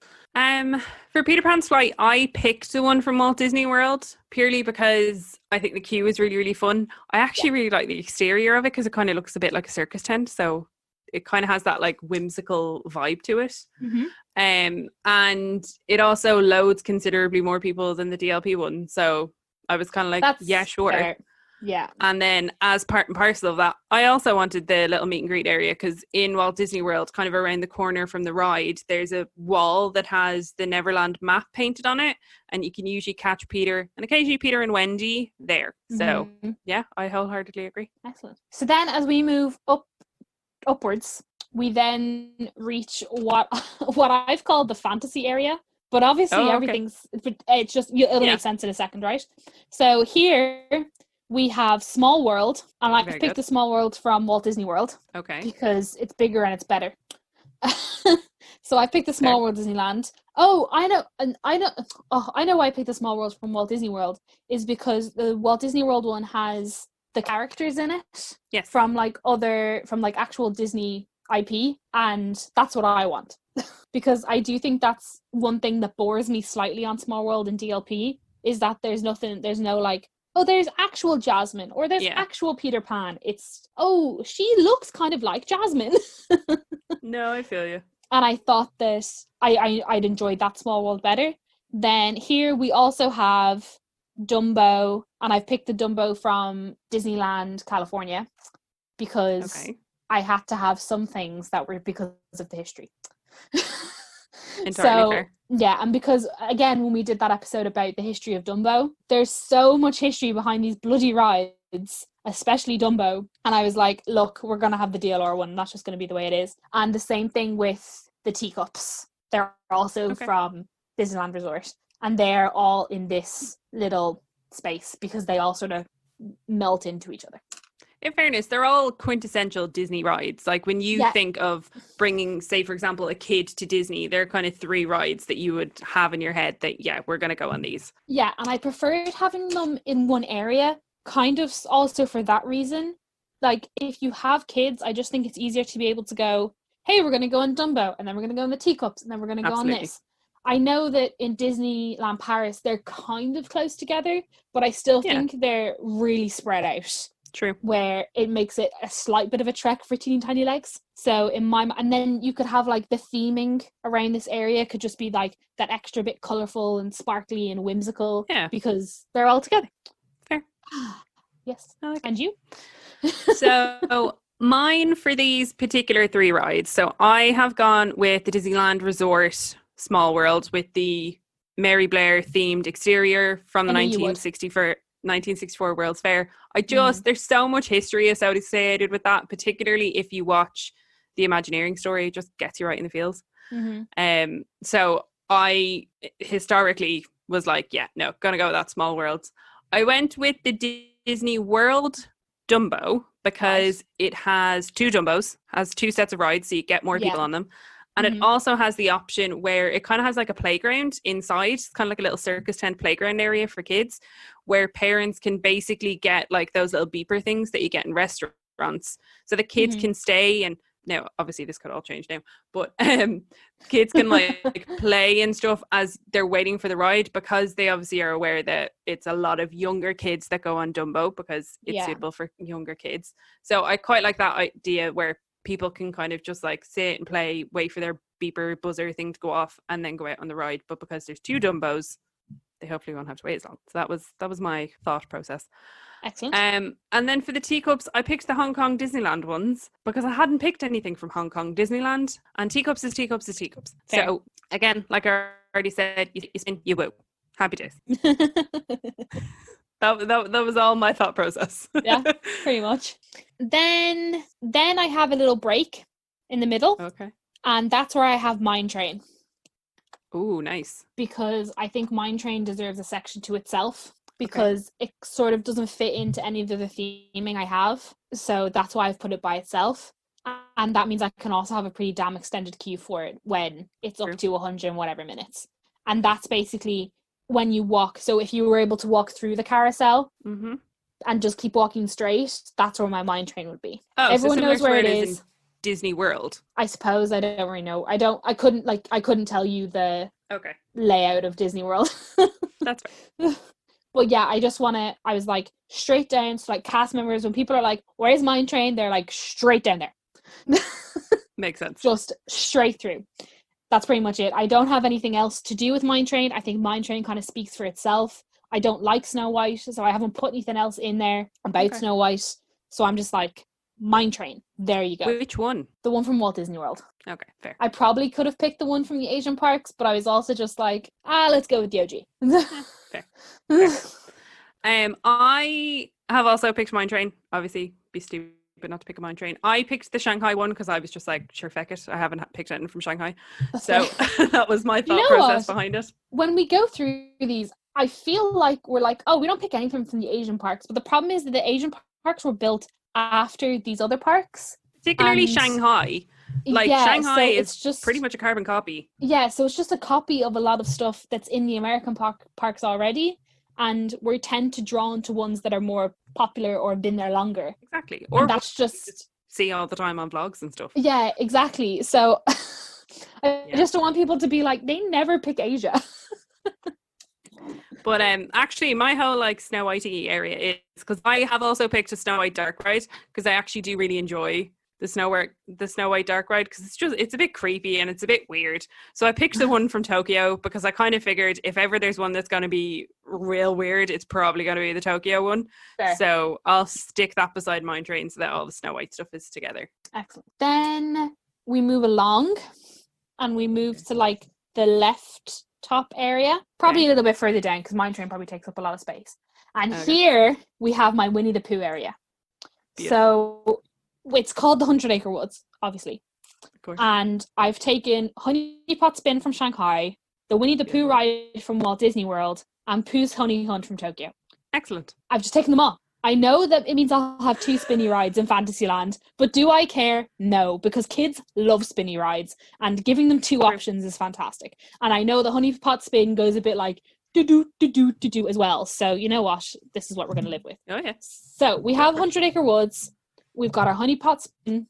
For Peter Pan's Flight, I picked the one from Walt Disney World purely because I think the queue is really, really fun. I actually really like the exterior of it because it kind of looks a bit like a circus tent. So it kind of has that like whimsical vibe to it. And it also loads considerably more people than the DLP one. So I was kind of like, yeah, sure. Fair. Yeah. And then as part and parcel of that, I also wanted the little meet and greet area because in Walt Disney World, kind of around the corner from the ride, there's a wall that has the Neverland map painted on it. And you can usually catch Peter and occasionally Peter and Wendy there. So yeah, I wholeheartedly agree. Excellent. So then as we move upwards, we then reach what I've called the fantasy area. But obviously everything's, it's just, it'll make sense in a second, right? So here we have Small World, and I picked the Small World from Walt Disney World. Okay. Because it's bigger and it's better. So I picked the Small World Disneyland. Oh, I know why I picked the Small World from Walt Disney World is because the Walt Disney World one has the characters in it. Yes. From like actual Disney IP, and that's what I want. Because I do think that's one thing that bores me slightly on Small World and DLP, is that there's no like, oh, there's actual Jasmine, or there's actual Peter Pan. It's, oh, she looks kind of like Jasmine. No, I feel you. And I thought that I'd enjoyed that Small World better. Then here we also have Dumbo, and I've picked the Dumbo from Disneyland, California, because I had to have some things that were because of the history. Entirely fair. Yeah, and because, again, when we did that episode about the history of Dumbo, there's so much history behind these bloody rides, especially Dumbo. And I was like, look, we're going to have the DLR one. That's just going to be the way it is. And the same thing with the teacups. They're also from Disneyland Resort. And they're all in this little space because they all sort of melt into each other. In fairness, they're all quintessential Disney rides. Like when you think of bringing, say, for example, a kid to Disney, there are kind of 3 rides that you would have in your head that, we're going to go on these. Yeah, and I preferred having them in one area, kind of also for that reason. Like, if you have kids, I just think it's easier to be able to go, hey, we're going to go on Dumbo, and then we're going to go on the teacups, and then we're going to go on this. I know that in Disneyland Paris, they're kind of close together, but I still think they're really spread out. True. Where it makes it a slight bit of a trek for teeny tiny legs. So and then you could have like the theming around this area could just be like that extra bit colourful and sparkly and whimsical. Yeah. Because they're all together. Fair. Yes. And you? So mine for these particular 3 rides. So I have gone with the Disneyland Resort Small World with the Mary Blair themed exterior from the 1964 World's Fair. There's so much history associated with that, particularly if you watch the Imagineering story. It just gets you right in the feels. So I historically was like, gonna go with that Small World. I went with the Disney World Dumbo because it has 2 Dumbos, has 2 sets of rides, so you get more people on them. And it also has the option where it kind of has like a playground inside. It's kind of like a little circus tent playground area for kids where parents can basically get like those little beeper things that you get in restaurants. So the kids can stay, and now obviously this could all change now, but kids can like play and stuff as they're waiting for the ride, because they obviously are aware that it's a lot of younger kids that go on Dumbo because it's suitable for younger kids. So I quite like that idea where people can kind of just like sit and play, wait for their beeper buzzer thing to go off, and then go out on the ride. But because there's 2 Dumbos, they hopefully won't have to wait as long. So that was my thought process. Excellent. And then for the teacups, I picked the Hong Kong Disneyland ones because I hadn't picked anything from Hong Kong Disneyland, and teacups is teacups is teacups. Fair. So again, like I already said, you spin, you woo. Happy days. That was all my thought process. Yeah, pretty much. Then I have a little break in the middle. Okay. And that's where I have Mine Train. Ooh, nice. Because I think Mine Train deserves a section to itself, because it sort of doesn't fit into any of the other theming I have. So that's why I've put it by itself. And that means I can also have a pretty damn extended queue for it when it's up to 100 and whatever minutes. And that's basically when you walk. So if you were able to walk through the carousel and just keep walking straight, that's where my Mine Train would be. Oh, everyone knows where it is. Disney World, I suppose. I don't really know. I couldn't tell you the layout of Disney World. That's right. But yeah, I was like straight down. So like cast members, when people are like, where's Mine Train? They're like straight down there. Makes sense. Just straight through. That's pretty much it. I don't have anything else to do with Mine Train. I think Mine Train kind of speaks for itself. I don't like Snow White, so I haven't put anything else in there about Snow White. So I'm just like, Mine Train. There you go. Which one? The one from Walt Disney World. Okay, fair. I probably could have picked the one from the Asian parks, but I was also just like, let's go with the OG. Fair. I have also picked Mine Train. Obviously, be stupid not to pick a Mine Train. I picked the Shanghai one because I was just like, sure, feck it. I haven't picked anything from Shanghai. So that was my thought process behind it. When we go through these, I feel like we're like, we don't pick anything from the Asian parks. But the problem is that the Asian parks were built after these other parks. Particularly Shanghai. Shanghai is just pretty much a carbon copy. Yeah, so it's just a copy of a lot of stuff that's in the American parks already. And we tend to draw into ones that are more popular or been there longer. Exactly. Or Or that's just see all the time on vlogs and stuff. Yeah, exactly. So I just don't want people to be like, they never pick Asia. But actually my whole like Snow Whitey area is because I have also picked a Snow White dark ride because I actually do really enjoy the Snow White dark ride because it's a bit creepy and it's a bit weird. So I picked the one from Tokyo because I kind of figured if ever there's one that's going to be real weird, it's probably going to be the Tokyo one. Fair. So I'll stick that beside Mine Train so that all the Snow White stuff is together. Excellent. Then we move along and we move to like the left top area, probably a little bit further down because Mine Train probably takes up a lot of space. And here we have my Winnie the Pooh area. Beautiful. So it's called the 100 Acre Woods, obviously. Of course. And I've taken Honey Pot Spin from Shanghai, the Winnie the Pooh ride from Walt Disney World, and Pooh's Honey Hunt from Tokyo. Excellent. I've just taken them all. I know that it means I'll have 2 spinny rides in Fantasyland, but do I care? No, because kids love spinny rides and giving them 2 options is fantastic. And I know the Honey Pot Spin goes a bit like do as well. So you know what? This is what we're going to live with. Oh, yeah. So we have 100 Acre Woods. We've got our Honey Pot Spin.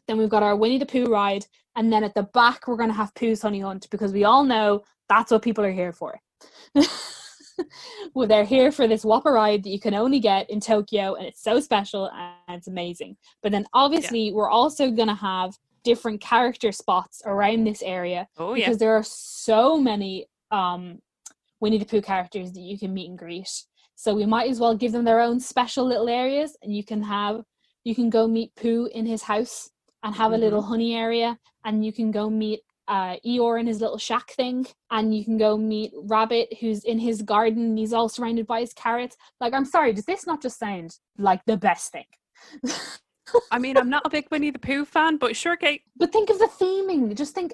Then we've got our Winnie the Pooh ride. And then at the back, we're going to have Pooh's Honey Hunt because we all know that's what people are here for. Well, they're here for this Whopper ride that you can only get in Tokyo, and it's so special and it's amazing. But then obviously we're also going to have different character spots around this area because there are so many Winnie the Pooh characters that you can meet and greet. So we might as well give them their own special little areas, and you can go meet Pooh in his house and have a little honey area, and you can go meet Eeyore in his little shack thing, and you can go meet Rabbit who's in his garden and he's all surrounded by his carrots. Like, I'm sorry, does this not just sound like the best thing? I mean, I'm not a big Winnie the Pooh fan, but sure, Kate. But think of the theming. Just think,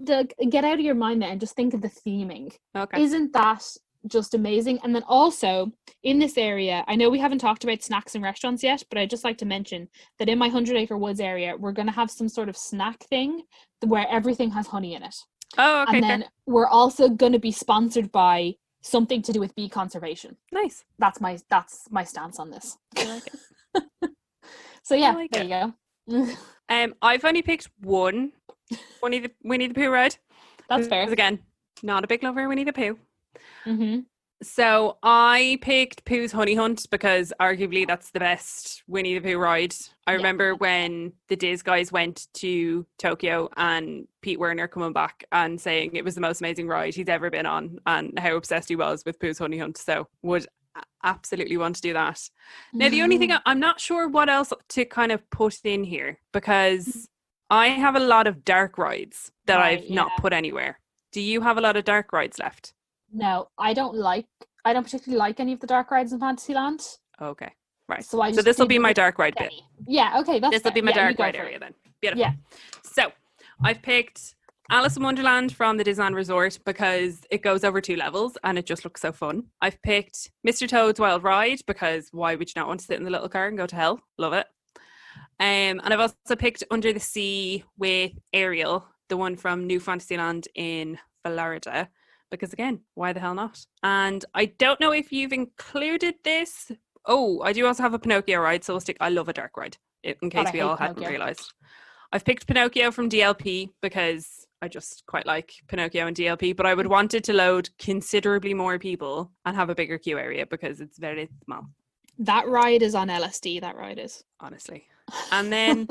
get out of your mind there and just think of the theming. Okay. Isn't that just amazing? And then also in this area, I know we haven't talked about snacks and restaurants yet, but I'd just like to mention that in my 100 Acre Woods area, we're going to have some sort of snack thing where everything has honey in it. Oh, okay. And then we're also going to be sponsored by something to do with bee conservation. Nice. That's my stance on this. I like it. So yeah, there you go. I've only picked one Winnie the Pooh ride. That's fair. Because again, not a big lover of Winnie the Pooh. Mm-hmm. So I picked Pooh's Honey Hunt because arguably that's the best Winnie the Pooh ride. I remember when the Diz guys went to Tokyo and Pete Werner coming back and saying it was the most amazing ride he's ever been on and how obsessed he was with Pooh's Honey Hunt. So would absolutely want to do that. Now, the only thing I'm not sure what else to kind of put in here because I have a lot of dark rides that I've not put anywhere. Do you have a lot of dark rides left? No, I don't particularly like any of the dark rides in Fantasyland. Okay, right. So this will be my dark ride bit. Yeah, okay, this will be my dark ride area then. Beautiful. Yeah. So I've picked Alice in Wonderland from the Disneyland Resort because it goes over 2 levels and it just looks so fun. I've picked Mr. Toad's Wild Ride because why would you not want to sit in the little car and go to hell? Love it. And I've also picked Under the Sea with Ariel, the one from New Fantasyland in Florida. Because again, why the hell not? And I don't know if you've included this. Oh, I do also have a Pinocchio ride, so I love a dark ride, in case we all hadn't realised. I've picked Pinocchio from DLP because I just quite like Pinocchio and DLP, but I would want it to load considerably more people and have a bigger queue area because it's very small. That ride is on LSD, that ride is. Honestly. And then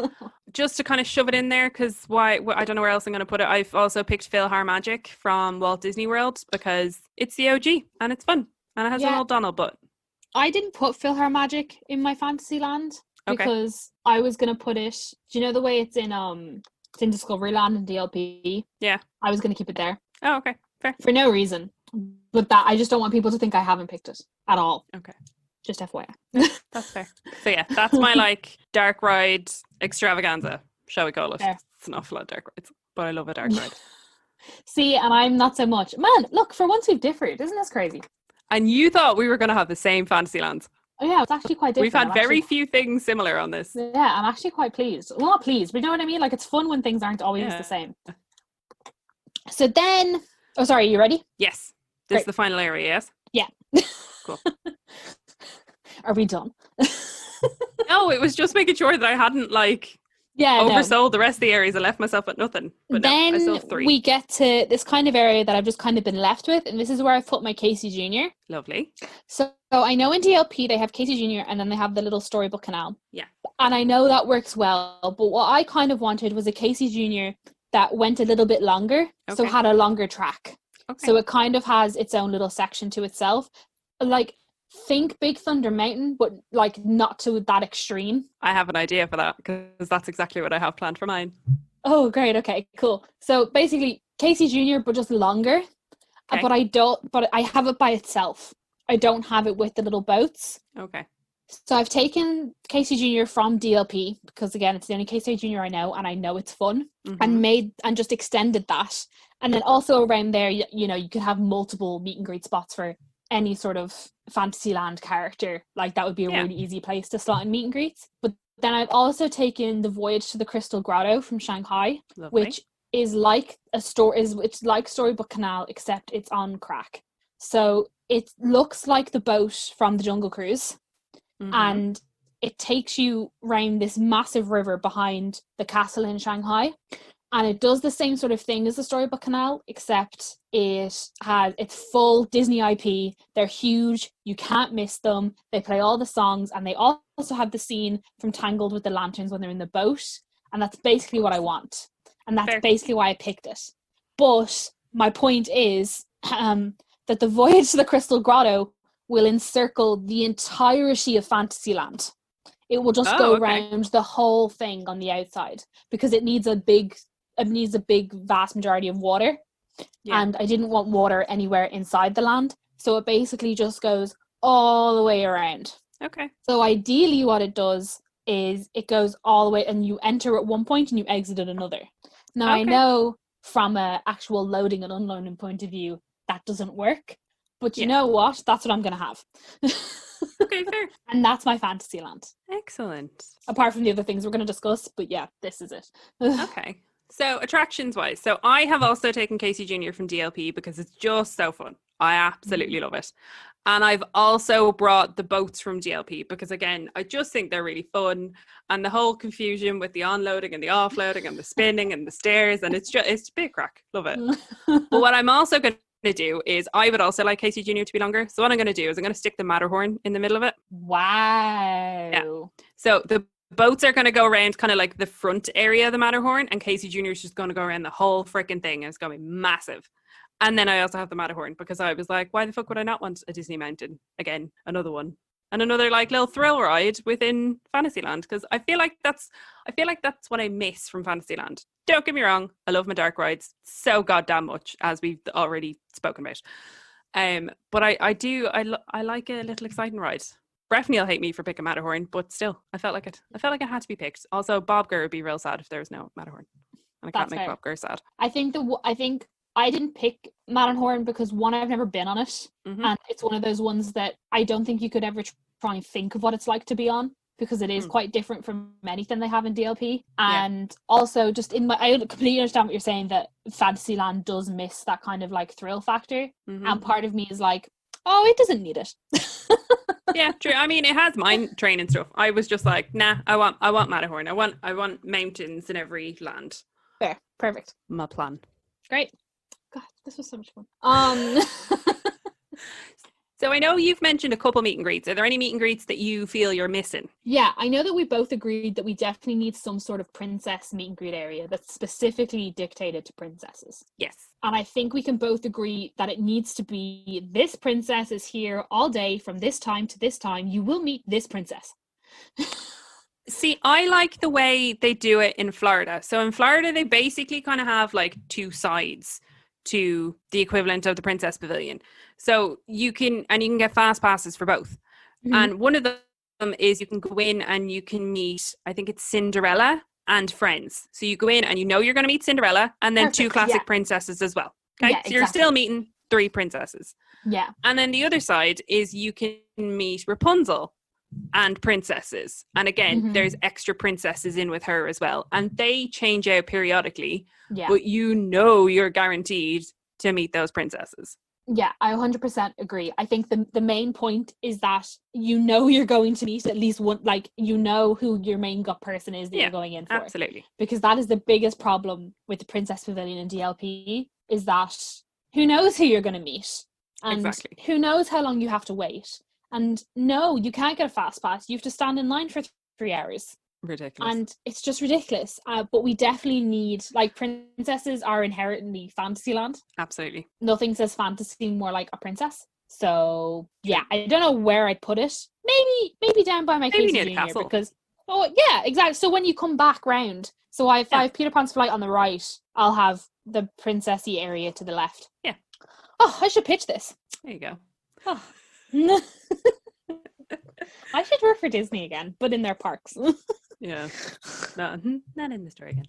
just to kind of shove it in there, because I don't know where else I'm going to put it, I've also picked PhilharMagic from Walt Disney World because it's the OG and it's fun and it has an old Donald, but I didn't put PhilharMagic in my Fantasyland because I was going to put it, do you know the way it's in Discoveryland and DLP? Yeah. I was going to keep it there. Oh, okay. Fair. For no reason. But that I just don't want people to think I haven't picked it at all. Okay. Just FYI. That's fair. So yeah, that's my dark ride extravaganza, shall we call it? Fair. It's an awful lot of dark rides, but I love a dark ride. See, and I'm not so much. Man, look, for once we've differed. Isn't this crazy? And you thought we were going to have the same Fantasyland. Oh yeah, it's actually quite different. We've had very few things similar on this. Yeah, I'm actually quite pleased. Well, not pleased, but you know what I mean? Like, it's fun when things aren't always the same. So then, oh sorry, you ready? Yes. This is the final area, yes? Yeah. Cool. Are we done? No, it was just making sure that I hadn't oversold the rest of the areas. I left myself at nothing. But then I still have 3. we get to this kind of area that I've just kind of been left with, and this is where I've put my Casey Jr. Lovely. So I know in DLP they have Casey Jr. and then they have the little storybook canal. Yeah. And I know that works well, but what I kind of wanted was a Casey Jr. that went a little bit longer, so had a longer track. Okay. So it kind of has its own little section to itself. Like, think Big Thunder Mountain, but like not to that extreme. I have an idea for that because that's exactly what I have planned for mine. Oh, great. Okay, cool. So basically Casey Jr., but just longer. Okay. But I have it by itself. I don't have it with the little boats. Okay. So I've taken Casey Jr. from DLP because, again, it's the only Casey Jr. I know, and I know it's fun, and just extended that. And then also around there, you know, you could have multiple meet and greet spots for any sort of Fantasyland character. Like, that would be a really easy place to slot in meet and greets. But then I've also taken the Voyage to the Crystal Grotto from Shanghai, which is like it's like Storybook Canal, except it's on crack. So it looks like the boat from the Jungle Cruise. And it takes you round this massive river behind the castle in Shanghai, and it does the same sort of thing as the Storybook Canal, except it's full Disney IP. They're huge, you can't miss them, they play all the songs, and they also have the scene from Tangled with the lanterns when they're in the boat, and that's basically what I want, and that's basically why I picked it. But my point is that the Voyage to the Crystal Grotto will encircle the entirety of Fantasyland. It will just go around the whole thing on the outside because it needs a big vast majority of water. Yeah. And I didn't want water anywhere inside the land. So it basically just goes all the way around. Okay. So ideally what it does is it goes all the way and you enter at one point and you exit at another. Now I know from a actual loading and unloading point of view, that doesn't work. But you know what? That's what I'm going to have. Okay, fair. And that's my Fantasyland. Excellent. Apart from the other things we're going to discuss. But yeah, this is it. Okay. So attractions-wise. So I have also taken Casey Jr. from DLP because it's just so fun. I absolutely love it. And I've also brought the boats from DLP because, again, I just think they're really fun. And the whole confusion with the onloading and the offloading and the spinning and the stairs. And it's a big crack. Love it. But what I'm also going to do is I would also like Casey Jr. to be longer. So what I'm going to do is I'm going to stick the Matterhorn in the middle of it. Wow. Yeah. So the boats are going to go around kind of like the front area of the Matterhorn, and Casey Jr. is just going to go around the whole freaking thing, and it's going to be massive. And then I also have the Matterhorn because I was like, why the fuck would I not want a Disney Mountain? Again, another one. And another like little thrill ride within Fantasyland, because I feel like that's what I miss from Fantasyland. Don't get me wrong, I love my dark rides so goddamn much, as we've already spoken about. But I like a little exciting ride. Breffney will hate me for picking Matterhorn, but still, I felt like it had to be picked. Also, Bob Gurr would be real sad if there was no Matterhorn, and I can't make Bob Gurr sad. I think I didn't pick Matterhorn because, one, I've never been on it, and it's one of those ones that I don't think you could ever try and think of what it's like to be on, because it is quite different from anything they have in DLP. And also, just I completely understand what you're saying, that Fantasyland does miss that kind of like thrill factor, and part of me is like, oh, it doesn't need it. Yeah, true. I mean, it has mine train and stuff. I was just like, nah, I want Matterhorn. I want mountains in every land. Fair, perfect. My plan. Great. God, this was so much fun. So I know you've mentioned a couple meet and greets. Are there any meet and greets that you feel you're missing? Yeah, I know that we both agreed that we definitely need some sort of princess meet and greet area that's specifically dictated to princesses. Yes. And I think we can both agree that it needs to be, this princess is here all day from this time to this time. You will meet this princess. See, I like the way they do it in Florida. So in Florida, they basically kind of have like two sides to the equivalent of the Princess Pavilion. So you can get fast passes for both. And one of them is you can go in and you can meet, I think it's Cinderella and friends. So you go in and you know you're going to meet Cinderella and then two classic princesses as well. Okay, so you're still meeting three princesses. Yeah. And then the other side is you can meet Rapunzel and princesses. And again, there's extra princesses in with her as well. And they change out periodically. Yeah. But you know you're guaranteed to meet those princesses. Yeah, I 100% agree. I think the main point is that you're going to meet at least one, like, who your main gut person is that you're going in for. Absolutely. Because that is the biggest problem with the Princess Pavilion and DLP, is that who knows who you're going to meet? And exactly. Who knows how long you have to wait? And no, you can't get a fast pass. You have to stand in line for 3 hours. Ridiculous. And it's just ridiculous. But we definitely need, like, princesses are inherently Fantasyland. Absolutely. Nothing says fantasy more like a princess. So yeah, I don't know where I'd put it. Maybe down by my Maybe Casey near the Junior, castle. because exactly. So when you come back round, so if I have Peter Pan's flight on the right, I'll have the princessy area to the left. Yeah. Oh, I should pitch this. There you go. Oh. I should work for Disney again, but in their parks. Yeah. No, not in the story again.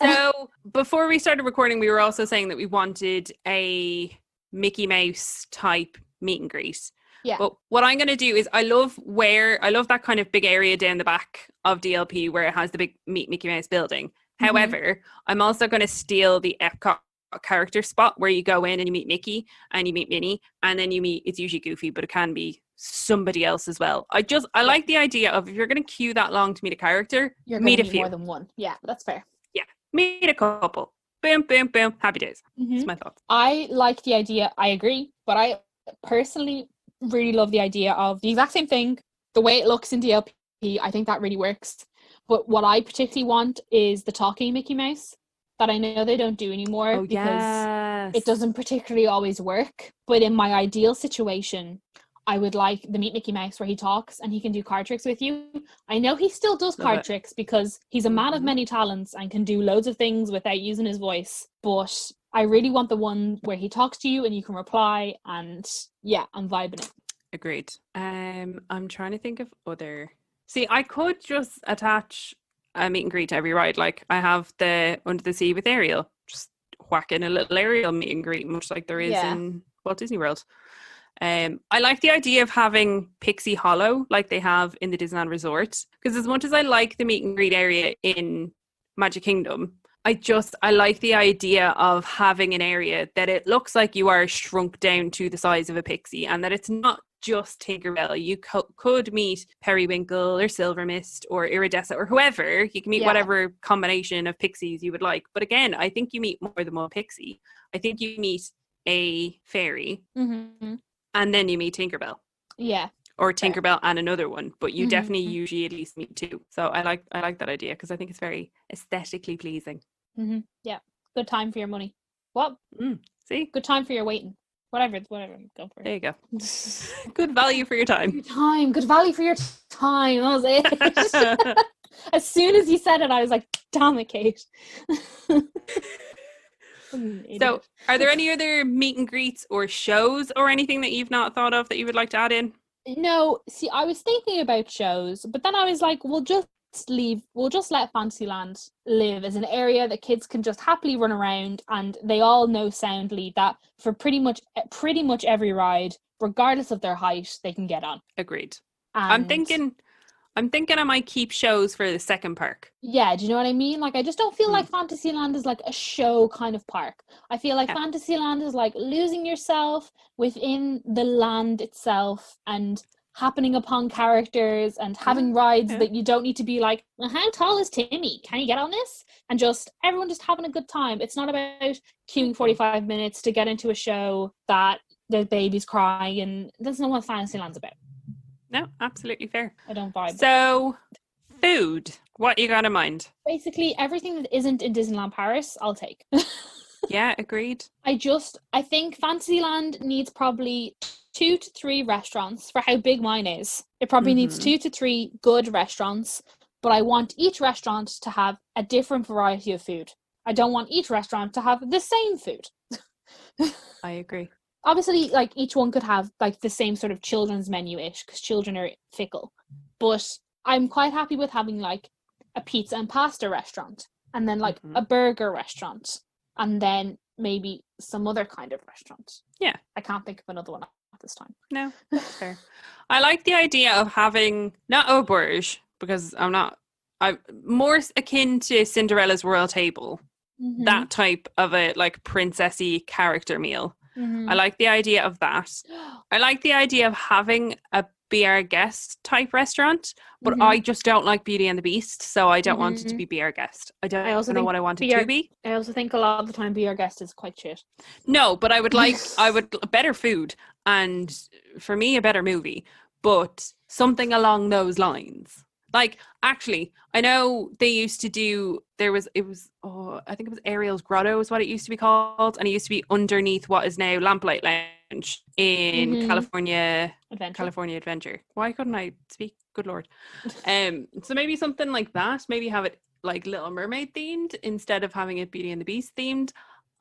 So before we started recording, we were also saying that we wanted a Mickey Mouse type meet and greet. Yeah. But what I'm going to do is I love that kind of big area down the back of DLP where it has the big Mickey Mouse building. Mm-hmm. However, I'm also going to steal the Epcot character spot where you go in and you meet Mickey and you meet Minnie and then it's usually Goofy, but it can be somebody else as well. I like the idea of, if you're going to queue that long to meet a character, you're meet going a to few. more than one. Yeah, that's fair. Yeah, meet a couple. Boom, boom, boom. Happy days. Mm-hmm. That's my thoughts. I like the idea. I agree, but I personally really love the idea of the exact same thing. The way it looks in DLP, I think that really works. But what I particularly want is the talking Mickey Mouse that I know they don't do anymore, because it doesn't particularly always work. But in my ideal situation, I would like the Meet Mickey Mouse where he talks and he can do card tricks with you. I know he still does card tricks because he's a man of many talents and can do loads of things without using his voice. But I really want the one where he talks to you and you can reply, and yeah, I'm vibing it. Agreed. I'm trying to think of other... See, I could just attach a meet and greet to every ride. Like, I have the Under the Sea with Ariel. Just whack in a little Ariel meet and greet, much like there is in Walt Disney World. I like the idea of having Pixie Hollow like they have in the Disneyland Resort, because as much as I like the meet and greet area in Magic Kingdom, I like the idea of having an area that it looks like you are shrunk down to the size of a pixie, and that it's not just Tinkerbell. You could meet Periwinkle or Silver Mist or Iridescent or whoever. You can meet whatever combination of pixies you would like. But again, I think you meet more than one pixie. I think you meet a fairy. Mm-hmm. And then you meet Tinkerbell. Yeah. Or Tinkerbell and another one. But you definitely usually at least meet two. So I like that idea because I think it's very aesthetically pleasing. Mm-hmm. Yeah. Good time for your money. What? See? Good time for your waiting. Whatever. Go for it. There you go. Good value for your time. Good value for your time. That was it. As soon as you said it, I was like, damn it, Kate. So, are there any other meet and greets or shows or anything that you've not thought of that you would like to add in? No, see, I was thinking about shows, but then I was like, we'll just let Fantasyland live as an area that kids can just happily run around, and they all know soundly that for pretty much every ride, regardless of their height, they can get on. Agreed. And I'm thinking I might keep shows for the second park. Yeah, do you know what I mean? Like, I just don't feel like Fantasyland is like a show kind of park. I feel like Fantasyland is like losing yourself within the land itself and happening upon characters and having rides that you don't need to be like, well, how tall is Timmy? Can you get on this? And just everyone just having a good time. It's not about queuing 45 minutes to get into a show that the baby's crying, and that's not what Fantasyland's about. No, absolutely fair. I don't vibe. So, food. What you got in mind? Basically, everything that isn't in Disneyland Paris, I'll take. Yeah, agreed. I think Fantasyland needs probably 2 to 3 restaurants for how big mine is. It probably needs 2 to 3 good restaurants, but I want each restaurant to have a different variety of food. I don't want each restaurant to have the same food. I agree. Obviously, like, each one could have like the same sort of children's menu-ish, because children are fickle. But I'm quite happy with having like a pizza and pasta restaurant, and then like a burger restaurant, and then maybe some other kind of restaurant. Yeah. I can't think of another one at this time. No, that's fair. I like the idea of having not auberge, because I'm more akin to Cinderella's Royal Table. That type of a like princessy character meal. I like the idea of that. I like the idea of having a Be Our Guest type restaurant, but I just don't like Beauty and the Beast, so I don't want it to be Be Our Guest. I don't know what I want it to be. I also think a lot of the time Be Our Guest is quite shit. No, but I would better food, and for me a better movie, but something along those lines. Like, actually, I know they used to do, I think it was Ariel's Grotto is what it used to be called, and it used to be underneath what is now Lamplight Lounge in California Adventure. Why couldn't I speak? Good Lord. So maybe something like that, maybe have it like Little Mermaid themed instead of having it Beauty and the Beast themed.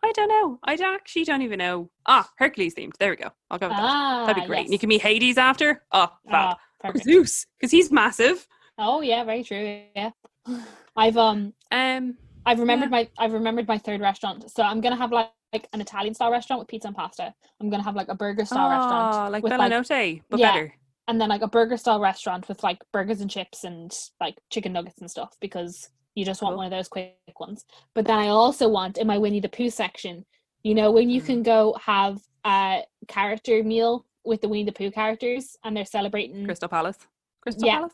I don't know. I actually don't even know. Hercules themed. There we go. I'll go with that. That'd be great. Yes. You can meet Hades after. Fab. Or Zeus, because he's massive. Oh yeah, very true. Yeah, I've remembered my third restaurant. So I'm gonna have like an Italian style restaurant with pizza and pasta. I'm gonna have like a burger style restaurant, like Bella Notte, but better. And then like a burger style restaurant with like burgers and chips and like chicken nuggets and stuff, because you just want one of those quick ones. But then I also want, in my Winnie the Pooh section, you know, when you can go have a character meal with the Winnie the Pooh characters and they're celebrating Crystal Palace. Palace.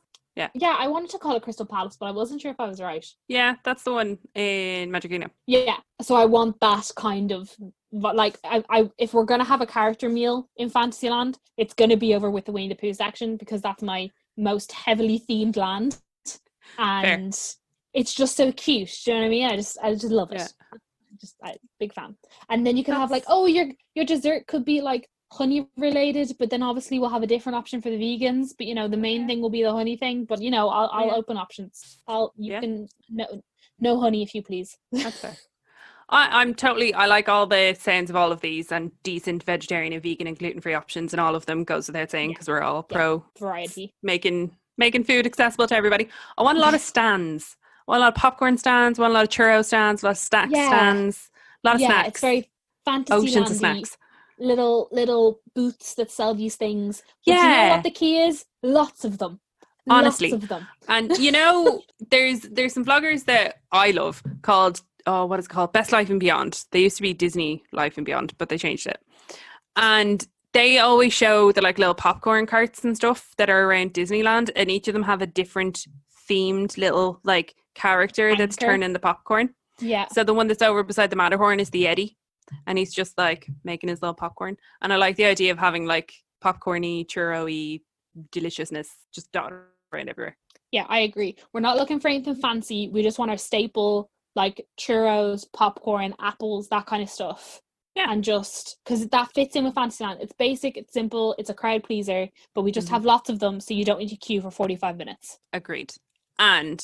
Yeah, I wanted to call it Crystal Palace, but I wasn't sure if I was right. Yeah, that's the one in Magic Kingdom. Yeah, so I want that kind of, like, I if we're going to have a character meal in Fantasyland, it's going to be over with the Winnie the Pooh section, because that's my most heavily themed land. And it's just so cute, do you know what I mean? I just love it. Yeah. Big fan. And then you can have like, your dessert could be like honey related, but then obviously we'll have a different option for the vegans, but you know the main thing will be the honey thing, but you know I'll open options. Can no honey if you please. That's fair. I like all the sounds of all of these, and decent vegetarian and vegan and gluten-free options, and all of them goes without saying, because we're all pro variety, making food accessible to everybody. I want a lot of stands. I want a lot of popcorn stands, I want a lot of churro stands, a lot of snack stands, a lot of snacks. It's very Fantasyland-y. Oceans of snacks. Little booths that sell these things. But you know what the key is? Lots of them. Honestly. Lots of them. And you know, there's some vloggers that I love called, what is it called? Best Life and Beyond. They used to be Disney Life and Beyond, but they changed it. And they always show the like little popcorn carts and stuff that are around Disneyland, and each of them have a different themed little like character that's turning the popcorn. Yeah. So the one that's over beside the Matterhorn is the Eddie. And he's just like making his little popcorn. And I like the idea of having like popcorny, churro-y deliciousness just dotted around everywhere. Yeah, I agree. We're not looking for anything fancy. We just want our staple like churros, popcorn, apples, that kind of stuff. Yeah. And just because that fits in with Fantasyland. It's basic, it's simple, it's a crowd pleaser, but we just have lots of them, so you don't need to queue for 45 minutes. Agreed. And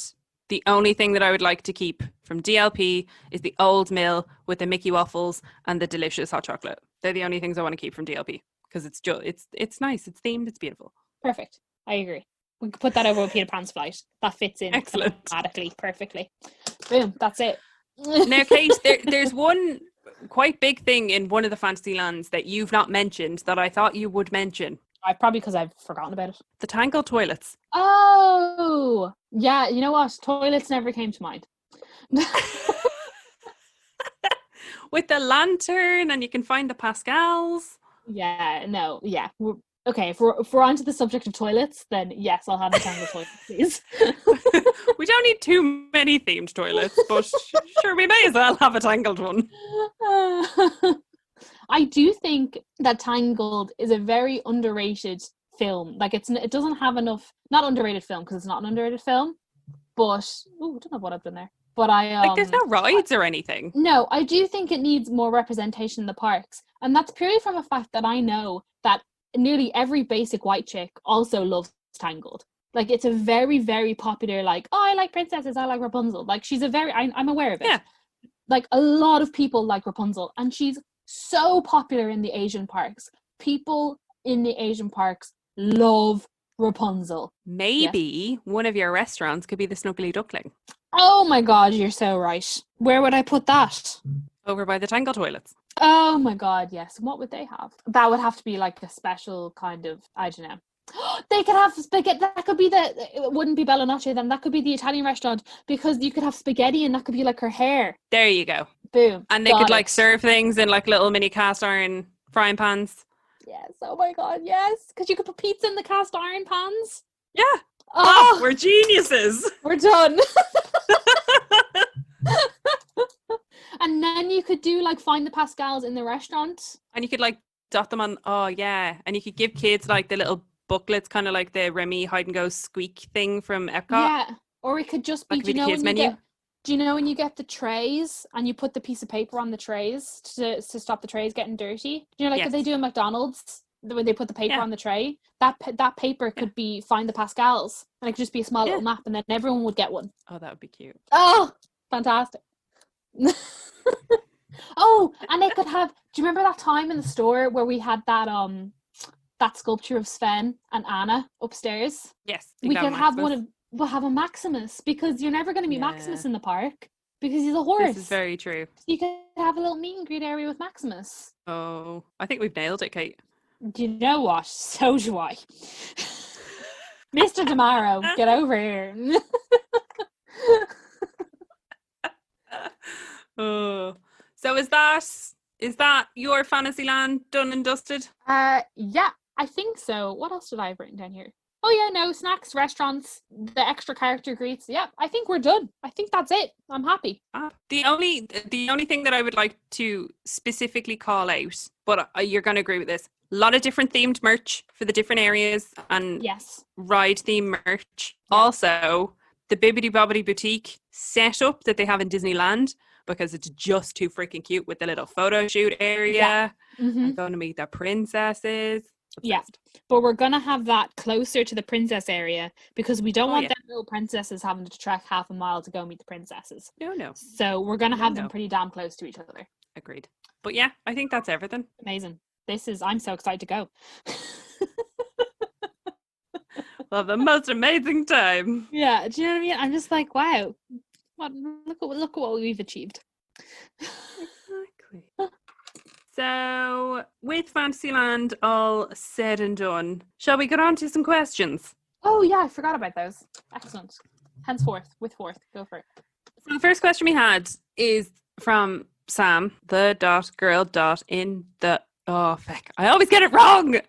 the only thing that I would like to keep from DLP is the old mill with the Mickey waffles and the delicious hot chocolate. They're the only things I want to keep from DLP, because it's just it's nice, it's themed, it's beautiful. Perfect. I agree. We could put that over with Peter Pan's flight. That fits in automatically, perfectly. Boom, that's it. Now, Kate, there's one quite big thing in one of the Fantasylands that you've not mentioned that I thought you would mention. Probably because I've forgotten about it. The Tangled toilets. Oh, yeah. You know what? Toilets never came to mind. With the lantern, and you can find the Pascals. Yeah, no, yeah. Okay, if we're onto the subject of toilets, then yes, I'll have the Tangled toilet, please. We don't need too many themed toilets, but sure, we may as well have a Tangled one. I do think that Tangled is a very underrated film. Like it doesn't have enough, not underrated film, because it's not an underrated film, but I don't know what I've done there. But there's no rides or anything. No, I do think it needs more representation in the parks, and that's purely from the fact that I know that nearly every basic white chick also loves Tangled. Like it's a very, very popular, like, oh, I like princesses, I like Rapunzel. Like she's I'm aware of it. Yeah. Like a lot of people like Rapunzel, and she's so popular in the Asian parks. People in the Asian parks love Rapunzel. Maybe one of your restaurants could be the Snuggly Duckling. Oh my god, you're so right. Where would I put that? Over by the Tangle toilets. Oh my god, yes. What would they have? That would have to be like a special kind of, I don't know. They could have spaghetti. That could be it wouldn't be Bella Notte then. That could be the Italian restaurant, because you could have spaghetti and that could be like her hair. There you go. Boom. And they could like serve things in like little mini cast iron frying pans. Yes. Oh my God. Yes. Because you could put pizza in the cast iron pans. Yeah. Oh, We're geniuses. we're done. And then you could do like find the Pascals in the restaurant. And you could like dot them on. Oh yeah. And you could give kids like the little booklets, kind of like the Remy hide and go squeak thing from Epcot. Yeah. Or it could just be, That could be the kids menu. do you know when you get the trays and you put the piece of paper on the trays to stop the trays getting dirty? You know, like what they do in McDonald's when they put the paper on the tray. That paper could be find the Pascals, and it could just be a small little map, and then everyone would get one. Oh, that would be cute. Oh, fantastic. Oh, and they could have. Do you remember that time in the store where we had that sculpture of Sven and Anna upstairs? Yes, We could have one of. We'll have a Maximus, because you're never going to meet Maximus in the park because he's a horse. This is very true. You could have a little meet and greet area with Maximus. Oh, I think we've nailed it, Kate. Do you know what? So do I. Mr. Tomorrow, get over here. Oh, so is that your Fantasyland done and dusted? Yeah, I think so. What else did I have written down here? Oh yeah, no, snacks, restaurants, the extra character greets. Yeah, I think we're done. I think that's it. I'm happy. The only thing that I would like to specifically call out, but you're going to agree with this, a lot of different themed merch for the different areas and ride theme merch. Yeah. Also, the Bibbidi Bobbidi Boutique setup that they have in Disneyland, because it's just too freaking cute with the little photo shoot area. Yeah. Mm-hmm. I'm going to meet the princesses. Yeah, but we're going to have that closer to the princess area because we don't want them little princesses having to trek half a mile to go meet the princesses. No. So we're going to have them pretty damn close to each other. Agreed. But yeah, I think that's everything. Amazing. I'm so excited to go. We'll have the most amazing time. Yeah, do you know what I mean? I'm just like, wow, look at what we've achieved. Exactly. So, with Fantasyland all said and done, shall we get on to some questions? Oh, yeah, I forgot about those. Excellent. Henceforth, with forth, go for it. So, the first question we had is from Sam, the.girl.in the... Oh, feck. I always get it wrong!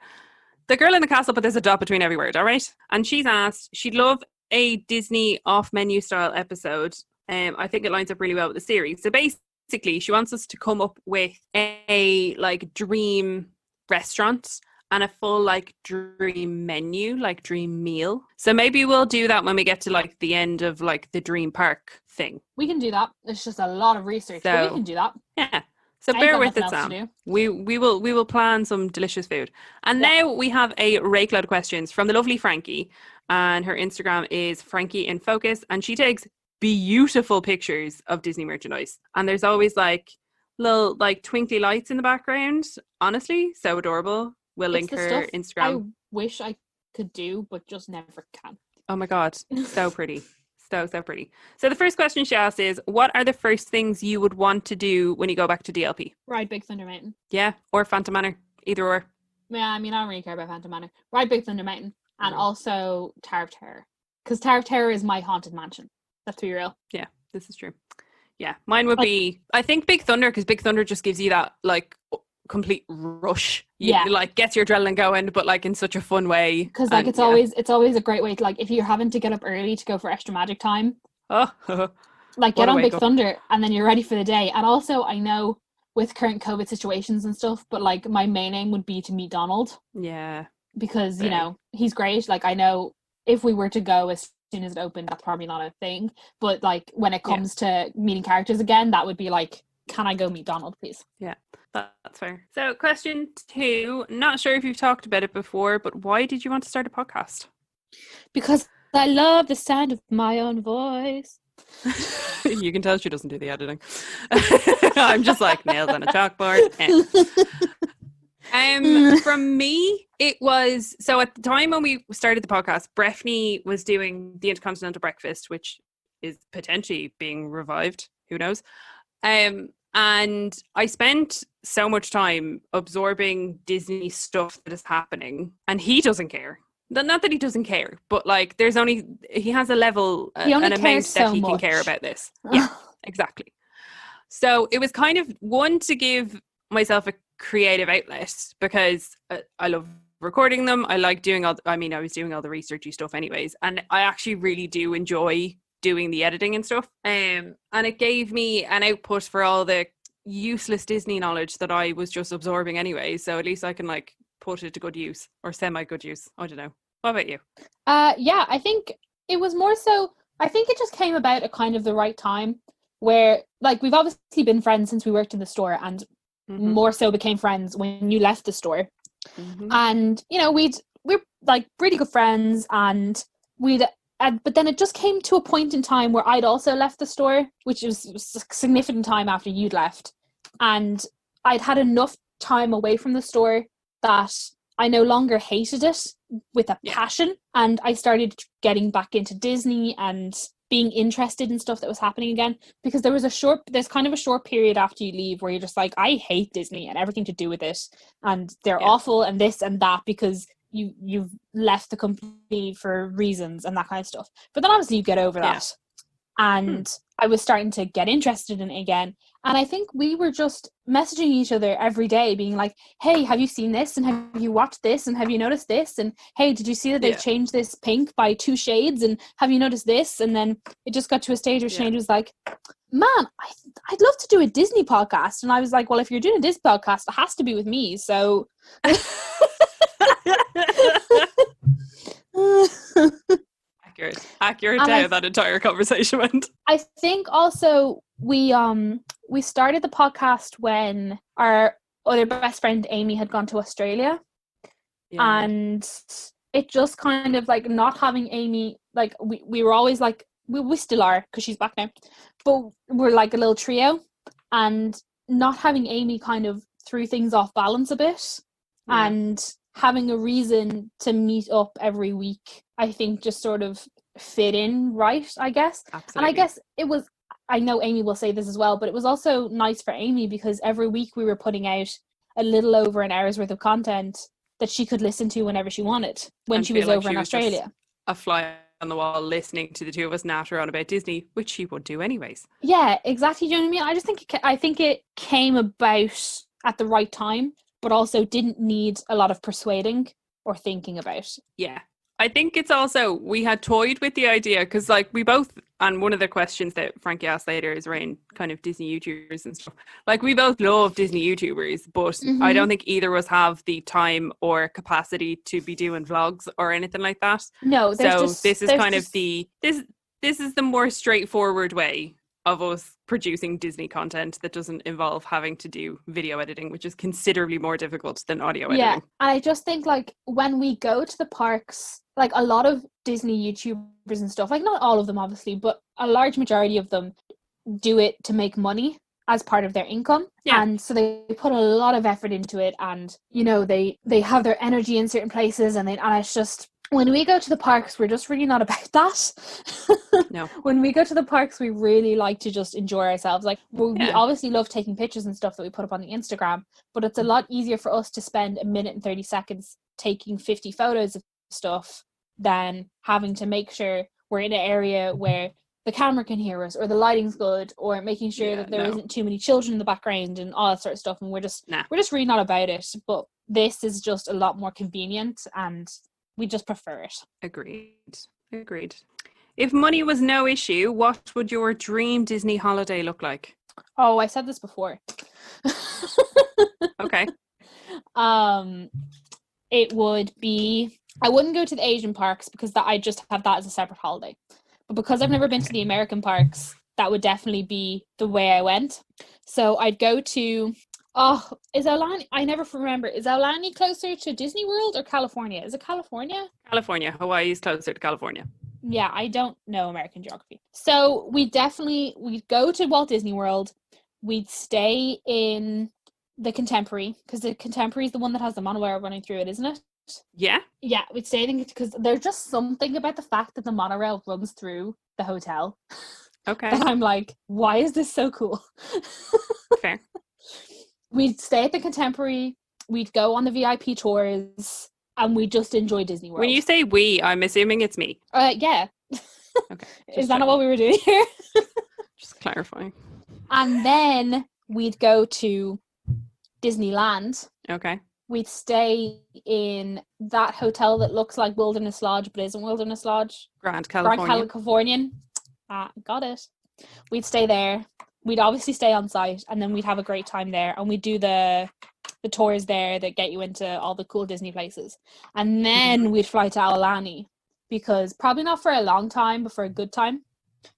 The girl in the castle, but there's a dot between every word, all right? And she's asked, she'd love a Disney off-menu style episode. I think it lines up really well with the series. So, basically, she wants us to come up with a like dream restaurant and a full like dream menu, like dream meal. So maybe we'll do that when we get to like the end of like the dream park thing. We can do that. It's just a lot of research, but we can do that. Yeah. So bear with it, Sam. We will plan some delicious food. And now we have a rake load of questions from the lovely Frankie, and her Instagram is Frankie in Focus, and she takes beautiful pictures of Disney merchandise, and there's always like little like twinkly lights in the background. Honestly, so adorable. We'll link her Instagram. I wish I could do, but just never can. Oh my god, so pretty. So pretty. So the first question she asked is, what are the first things you would want to do when you go back to DLP? Ride Big Thunder Mountain. Yeah, or Phantom Manor, either or. Yeah, I mean, I don't really care about Phantom Manor. Ride Big Thunder Mountain, and also Tower of Terror, because Tower of Terror is my haunted mansion. That's to be real. Yeah, this is true. Yeah, mine would be, I think Big Thunder, because Big Thunder just gives you that like complete rush. Like gets your adrenaline going, but like in such a fun way. Because like it's always a great way to, like, if you're having to get up early to go for extra magic time, like get on Big Thunder and then you're ready for the day. And also I know with current COVID situations and stuff, but like my main aim would be to meet Donald. Yeah. Because you know, he's great. Like I know if we were to go as soon as it opened, that's probably not a thing, but like when it comes to meeting characters again, that would be like, can I go meet Donald, please? Yeah, that's fair. So question 2, not sure if you've talked about it before, but why did you want to start a podcast? Because I love the sound of my own voice. You can tell she doesn't do the editing. I'm just like nails on a chalkboard. From me, it was, so at the time when we started the podcast, Breffney was doing the Intercontinental Breakfast, which is potentially being revived. Who knows? And I spent so much time absorbing Disney stuff that is happening, and he doesn't care. Not that he doesn't care, but like he has a level, an amount that he can care about this. Yeah, exactly. So it was kind of one to give myself a creative outlet because I love recording them. I like doing I was doing all the researchy stuff anyways, and I actually really do enjoy doing the editing and stuff. And it gave me an output for all the useless Disney knowledge that I was just absorbing anyway. So at least I can like put it to good use or semi good use. I don't know. What about you? Yeah, I think it was more so, I think it just came about at kind of the right time where like we've obviously been friends since we worked in the store and more so became friends when you left the store. And, you know, we're like really good friends and but then it just came to a point in time where I'd also left the store, which was a significant time after you'd left. And I'd had enough time away from the store that I no longer hated it with a passion. And I started getting back into Disney and being interested in stuff that was happening again, because there's kind of a short period after you leave where you're just like, I hate Disney and everything to do with it. And they're awful and this and that because you've left the company for reasons and that kind of stuff. But then obviously you get over that. And I was starting to get interested in it again. And I think we were just messaging each other every day being like, hey, have you seen this? And have you watched this? And have you noticed this? And hey, did you see that they've changed this pink by 2 shades? And have you noticed this? And then it just got to a stage where Sinead was like, man, I'd love to do a Disney podcast. And I was like, well, if you're doing a Disney podcast, it has to be with me. So... accurate to how that entire conversation went. I think also we started the podcast when our other best friend Amy had gone to Australia, and it just kind of like not having Amy, like we were always like we still are because she's back now, but we're like a little trio, and not having Amy kind of threw things off balance a bit, and having a reason to meet up every week, I think just sort of fit in right, I guess. Absolutely. And I guess it was, I know Amy will say this as well, but it was also nice for Amy because every week we were putting out a little over an hour's worth of content that she could listen to whenever she wanted when she was over in Australia. A fly on the wall listening to the two of us natter on about Disney, which she would do anyways. Yeah, exactly. Do you know what I mean? I just think I think it came about at the right time, but also didn't need a lot of persuading or thinking about. Yeah. I think it's also, we had toyed with the idea because like we both, and one of the questions that Frankie asked later is around kind of Disney YouTubers and stuff. Like we both love Disney YouTubers, but I don't think either of us have the time or capacity to be doing vlogs or anything like that. No, this is the more straightforward way of us producing Disney content that doesn't involve having to do video editing, which is considerably more difficult than audio editing. Yeah, and I just think like when we go to the parks, like a lot of Disney YouTubers and stuff, like not all of them obviously, but a large majority of them do it to make money as part of their income. Yeah. And so they put a lot of effort into it, and you know, they have their energy in certain places, and it's just, when we go to the parks, we're just really not about that. No. When we go to the parks, we really like to just enjoy ourselves. Like we obviously love taking pictures and stuff that we put up on the Instagram, but it's a lot easier for us to spend 1 minute and 30 seconds taking 50 photos of stuff than having to make sure we're in an area where the camera can hear us or the lighting's good, or making sure that there isn't too many children in the background and all that sort of stuff. And we're just really not about it. But this is just a lot more convenient and we just prefer it. Agreed. If money was no issue, what would your dream Disney holiday look like? Oh, I said this before. Okay. It would be, I wouldn't go to the Asian parks because I just have that as a separate holiday. But because I've never been to the American parks, that would definitely be the way I went. So I'd go to, is Aulani, I never remember, is Aulani closer to Disney World or California? Is it California? California. Hawaii is closer to California. Yeah, I don't know American geography. So we'd go to Walt Disney World. We'd stay in the Contemporary, because the Contemporary is the one that has the monorail running through it, isn't it? Yeah. Yeah, we'd stay in, because there's just something about the fact that the monorail runs through the hotel. Okay. And I'm like, why is this so cool? Fair. We'd stay at the Contemporary. We'd go on the VIP tours. And we just enjoy Disney World. When you say we, I'm assuming it's me. Yeah. Okay. Is that not what we were doing here? Just clarifying. And then we'd go to Disneyland, Okay. we'd stay in that hotel that looks like Wilderness Lodge but isn't Wilderness Lodge. Grand California. Californian. Got it. We'd stay there. We'd obviously stay on site, and then we'd have a great time there, and we'd do the tours there that get you into all the cool Disney places. And then we'd fly to Aulani, because probably not for a long time, but for a good time,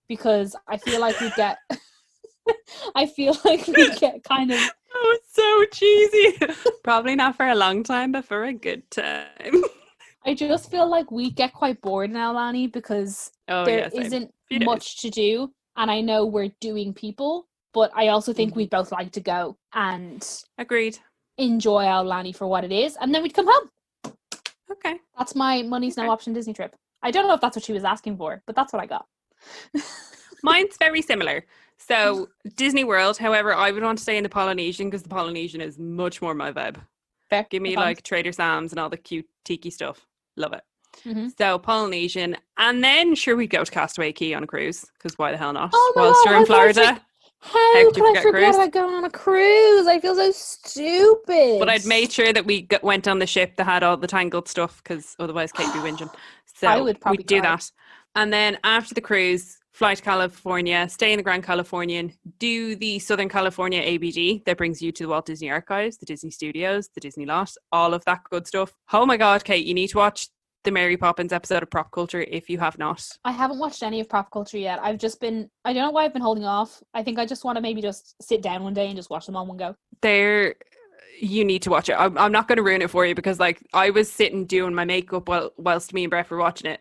because I feel like we'd get kind of... Oh, it's so cheesy. Probably not for a long time, but for a good time. I just feel like we get quite bored in Aulani because there isn't much to do. And I know we're doing people, but I also think we'd both like to go and agreed enjoy Aulani for what it is. And then we'd come home. Okay. That's my money's no option Disney trip. I don't know if that's what she was asking for, but that's what I got. Mine's very similar. So Disney World, however, I would want to stay in the Polynesian because the Polynesian is much more my vibe. Fair. Give me like Trader Sam's and all the cute tiki stuff. Love it. Mm-hmm. So Polynesian, and then sure we'd go to Castaway Cay on a cruise because why the hell not? Oh Whilst you're in Florida. How could I forget about going on a cruise? I feel so stupid. But I'd made sure that we went on the ship that had all the tangled stuff because otherwise Kate would be whinging. So I would probably we'd do that. And then after the cruise, fly to California, stay in the Grand Californian, do the Southern California ABD that brings you to the Walt Disney Archives, the Disney Studios, the Disney Lot, all of that good stuff. Oh my God, Kate, you need to watch the Mary Poppins episode of Prop Culture if you have not. I haven't watched any of Prop Culture yet. I don't know why I've been holding off. I think I just want to maybe just sit down one day and just watch them all one go. You need to watch it. I'm not going to ruin it for you because like I was sitting doing my makeup whilst me and Brett were watching it.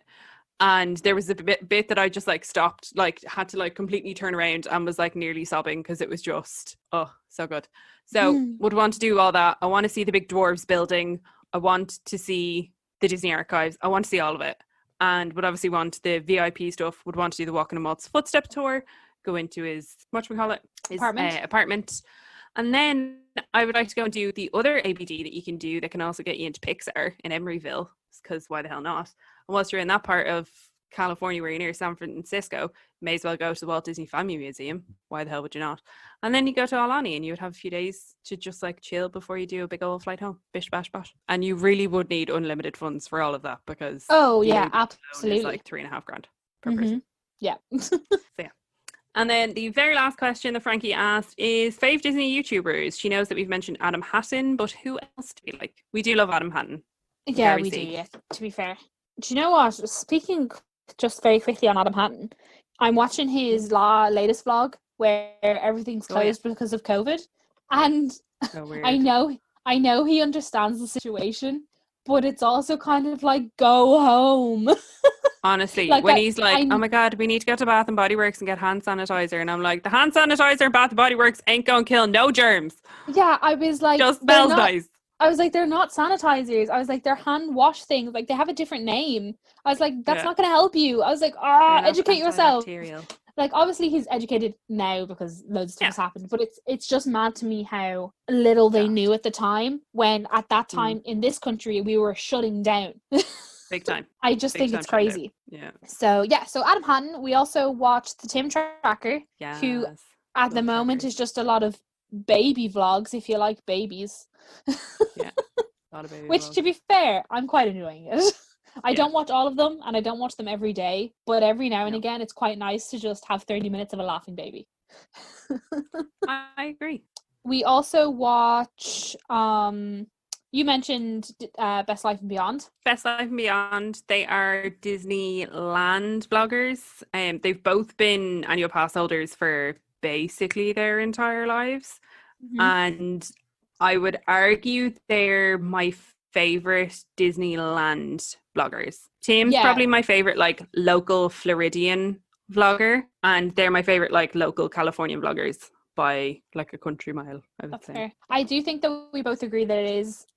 And there was a bit that I just like stopped, like had to like completely turn around and was like nearly sobbing because it was just, so good. So would want to do all that. I want to see the Big Dwarves building. I want to see the Disney Archives. I want to see all of it. And would obviously want the VIP stuff, would want to do the Walking on Walt's Footstep tour, go into his, his apartment. And then I would like to go and do the other ABD that you can do that can also get you into Pixar in Emeryville, because why the hell not? And whilst you're in that part of California where you're near San Francisco, may as well go to the Walt Disney Family Museum. Why the hell would you not? And then you go to Aulani and you would have a few days to just like chill before you do a big old flight home. Bish bash bash. And you really would need unlimited funds for all of that because absolutely, it's like $3,500 per person. Yeah. So yeah. And then the very last question that Frankie asked is fave Disney YouTubers. She knows that we've mentioned Adam Hattan, but who else do we like? We do love Adam Hattan. Yeah, we do, yeah, to be fair. Do you know what? Speaking just very quickly on Adam Hattan, I'm watching his latest vlog where everything's closed because of COVID. And so weird. I know he understands the situation, but it's also kind of like, go home. Honestly, like when he's like, oh my God, we need to go to Bath and Body Works and get hand sanitizer. And I'm like, the hand sanitizer in Bath and Body Works ain't going to kill no germs. Yeah, I was like, just smells nice. I was like, they're not sanitizers. I was like, they're hand wash things. Like, they have a different name. I was like, that's not going to help you. I was like, educate yourself. Like, obviously he's educated now because loads of stuff has happened, but it's just mad to me how little they knew at the time, when at that time in this country we were shutting down. Big time. I just think it's crazy. Yeah. So Adam Hattan. We also watched the Tim Tracker, who at the moment is just a lot of baby vlogs, if you like babies. Yeah. A lot of baby Which, vlogs. to be fair, I'm quite enjoying it. I don't watch all of them, and I don't watch them every day, but every now and again it's quite nice to just have 30 minutes of a laughing baby. I agree. We also watch you mentioned Best Life and Beyond. Best Life and Beyond. They are Disneyland vloggers. They've both been annual pass holders for basically their entire lives. Mm-hmm. And I would argue they're my favorite Disneyland vloggers. Tim's probably my favorite like local Floridian vlogger, and they're my favorite like local Californian vloggers by like a country mile, I would say. Fair. I do think that we both agree that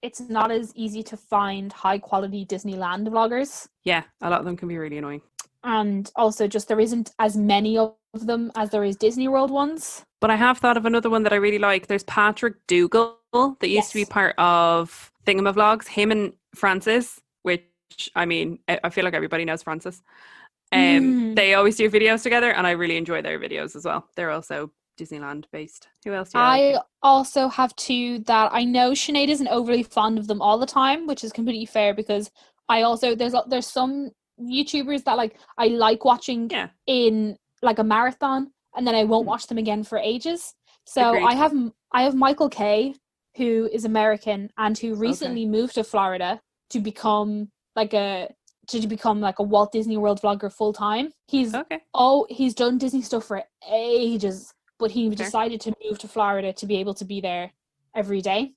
it's not as easy to find high quality Disneyland vloggers. Yeah, a lot of them can be really annoying. And also just there isn't as many of them as there is Disney World ones. But I have thought of another one that I really like. There's Patrick Dougal that used to be part of Thingamavlogs, him and Francis, which I mean, I feel like everybody knows Francis. They always do videos together and I really enjoy their videos as well. They're also Disneyland based. Who else do you like? I also have two that I know Sinead isn't overly fond of them all the time, which is completely fair because I also there's some YouTubers that like I like watching in like a marathon and then I won't watch them again for ages. So Agreed. I have Michael Kay, who is American and who recently moved to Florida to become like a Walt Disney World vlogger full time. He's done Disney stuff for ages, but he decided to move to Florida to be able to be there every day.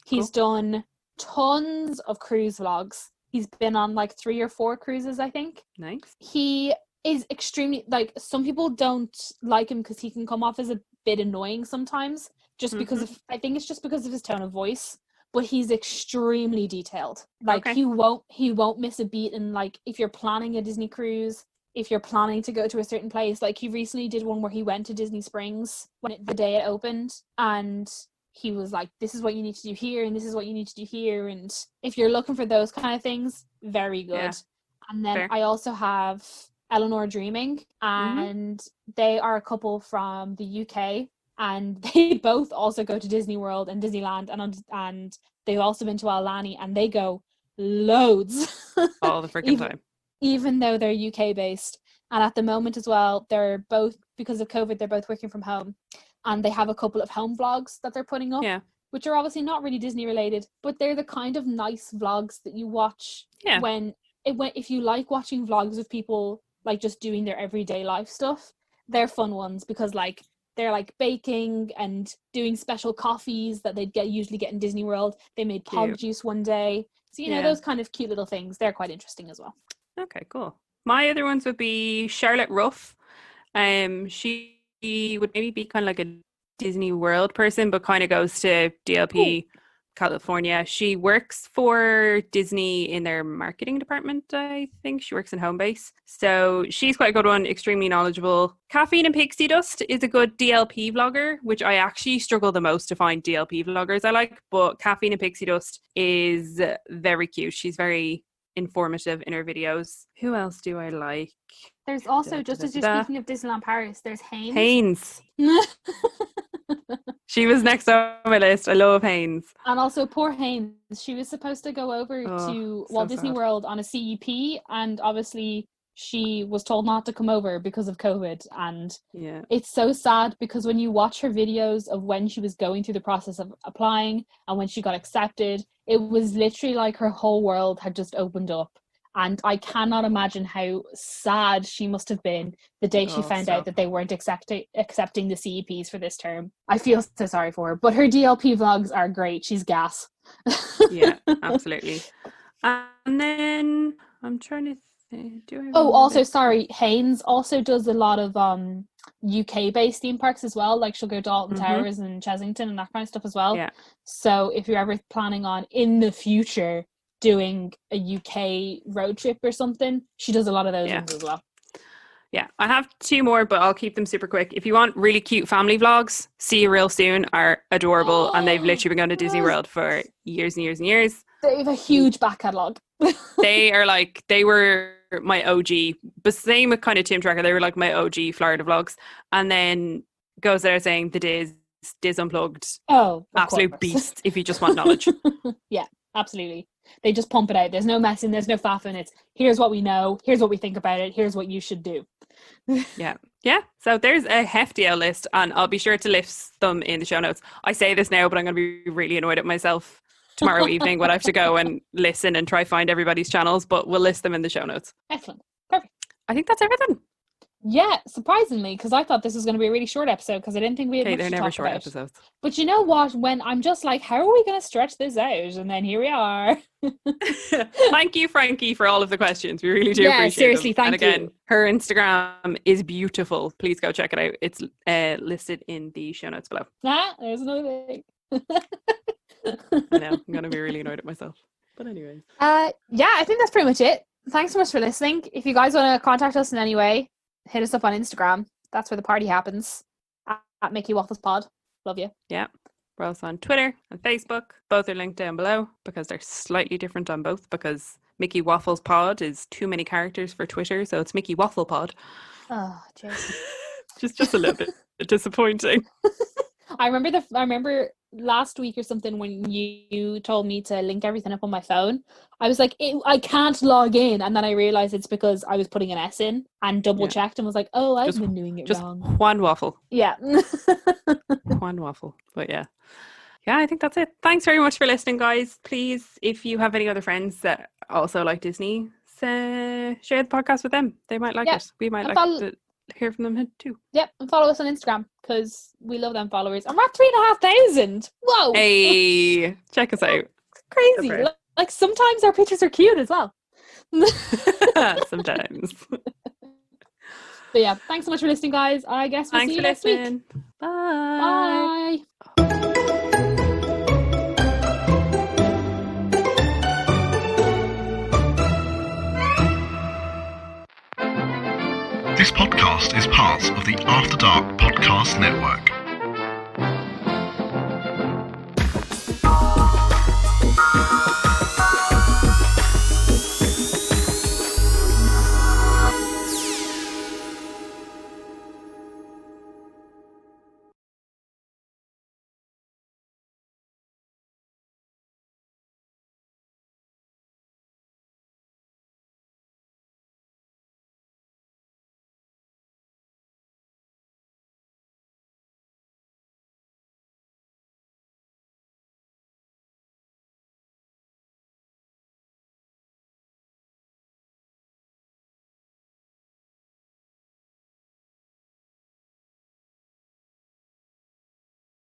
He's done tons of cruise vlogs. He's been on like 3 or 4 cruises, I think. Nice. He is extremely, like, some people don't like him because he can come off as a bit annoying sometimes, just because of, I think it's just because of his tone of voice, but he's extremely detailed. Like, he won't miss a beat. And like, if you're planning a Disney cruise, if you're planning to go to a certain place, like he recently did one where he went to Disney Springs the day it opened, and he was like, this is what you need to do here and this is what you need to do here. And if you're looking for those kind of things, very good. And then I also have L&R Dreaming, and they are a couple from the UK, and they both also go to Disney World and Disneyland, and they've also been to Aulani, and they go loads all the freaking time, even though they're UK based. And at the moment as well, they're both, because of COVID, they're both working from home, and they have a couple of home vlogs that they're putting up, which are obviously not really Disney related, but they're the kind of nice vlogs that you watch if you like watching vlogs of people like just doing their everyday life stuff. They're fun ones because like they're like baking and doing special coffees that they'd usually get in Disney World. They made pog juice one day. So, you know, those kind of cute little things, they're quite interesting as well. Okay, cool. My other ones would be Charlotte Ruff. She would maybe be kind of like a Disney World person, but kind of goes to DLP California. She works for Disney in their marketing department, I think. She works in home base. So she's quite a good one, extremely knowledgeable. Caffeine and Pixie Dust is a good DLP vlogger, which I actually struggle the most to find DLP vloggers I like, but Caffeine and Pixie Dust is very cute. She's very informative in her videos. Who else do I like? There's also, just as you're speaking of Disneyland Paris, there's Haynes. Haynes. She was next on my list. I love Haynes. And also poor Haynes. She was supposed to go over to Walt Disney World on a CEP, and obviously she was told not to come over because of COVID. And it's so sad because when you watch her videos of when she was going through the process of applying and when she got accepted, it was literally like her whole world had just opened up. And I cannot imagine how sad she must have been the day she found out that they weren't accepting the CEPs for this term. I feel so sorry for her. But her DLP vlogs are great. She's gas. Yeah, absolutely. And then I'm trying to think. Haynes also does a lot of UK-based theme parks as well. Like she'll go to Alton Towers and Chesington and that kind of stuff as well. Yeah. So if you're ever planning on, in the future, doing a UK road trip or something, she does a lot of those ones as well. Yeah, I have 2 more, but I'll keep them super quick. If you want really cute family vlogs, SeeYaRealSoon are adorable, and they've literally been going to Disney World for years and years and years. They have a huge back catalogue. They were my OG, but same with kind of Tim Tracker, they were like my OG Florida vlogs. And then goes there saying the Diz Unplugged. Absolute beast if you just want knowledge. Yeah, absolutely. They just pump it out. There's no messing, there's no faffing. It's here's what we know, here's what we think about it, here's what you should do. Yeah. So there's a hefty out list, and I'll be sure to list them in the show notes. I say this now, but I'm going to be really annoyed at myself tomorrow evening when I have to go and listen and try find everybody's channels, but we'll list them in the show notes. Excellent. Perfect. I think that's everything. Yeah, surprisingly, because I thought this was going to be a really short episode because I didn't think we had much to talk about. They're never short episodes. But you know what? When I'm just like, how are we going to stretch this out? And then here we are. Thank you, Frankie, for all of the questions. We really do appreciate seriously, them. thank you. And again, her Instagram is beautiful. Please go check it out. It's listed in the show notes below. There's another thing. I know, I'm going to be really annoyed at myself. But anyways. I think that's pretty much it. Thanks so much for listening. If you guys want to contact us in any way, hit us up on Instagram. That's where the party happens. At Mickey Waffles Pod. Love you. Yeah. We're also on Twitter and Facebook. Both are linked down below because they're slightly different on both, because Mickey Waffles Pod is too many characters for Twitter, so it's Mickey Waffle Pod. Oh, jeez. just a little bit. disappointing. I remember last week or something when you told me to link everything up on my phone. I was like, I can't log in, and then I realized it's because I was putting an S in and double checked and was like, oh, I've been doing it wrong. Just one waffle. Yeah. One waffle. But yeah, I think that's it. Thanks very much for listening, guys. Please, if you have any other friends that also like Disney, share the podcast with them. They might like it. We might to hear from them too. Yep, and follow us on Instagram because we love them followers. And we're at 3,500. Whoa! Hey, check us out. Crazy. Like sometimes our pictures are cute as well. Sometimes. But yeah, thanks so much for listening, guys. I guess we'll see you next week. Bye. This podcast is part of the After Dark Podcast Network.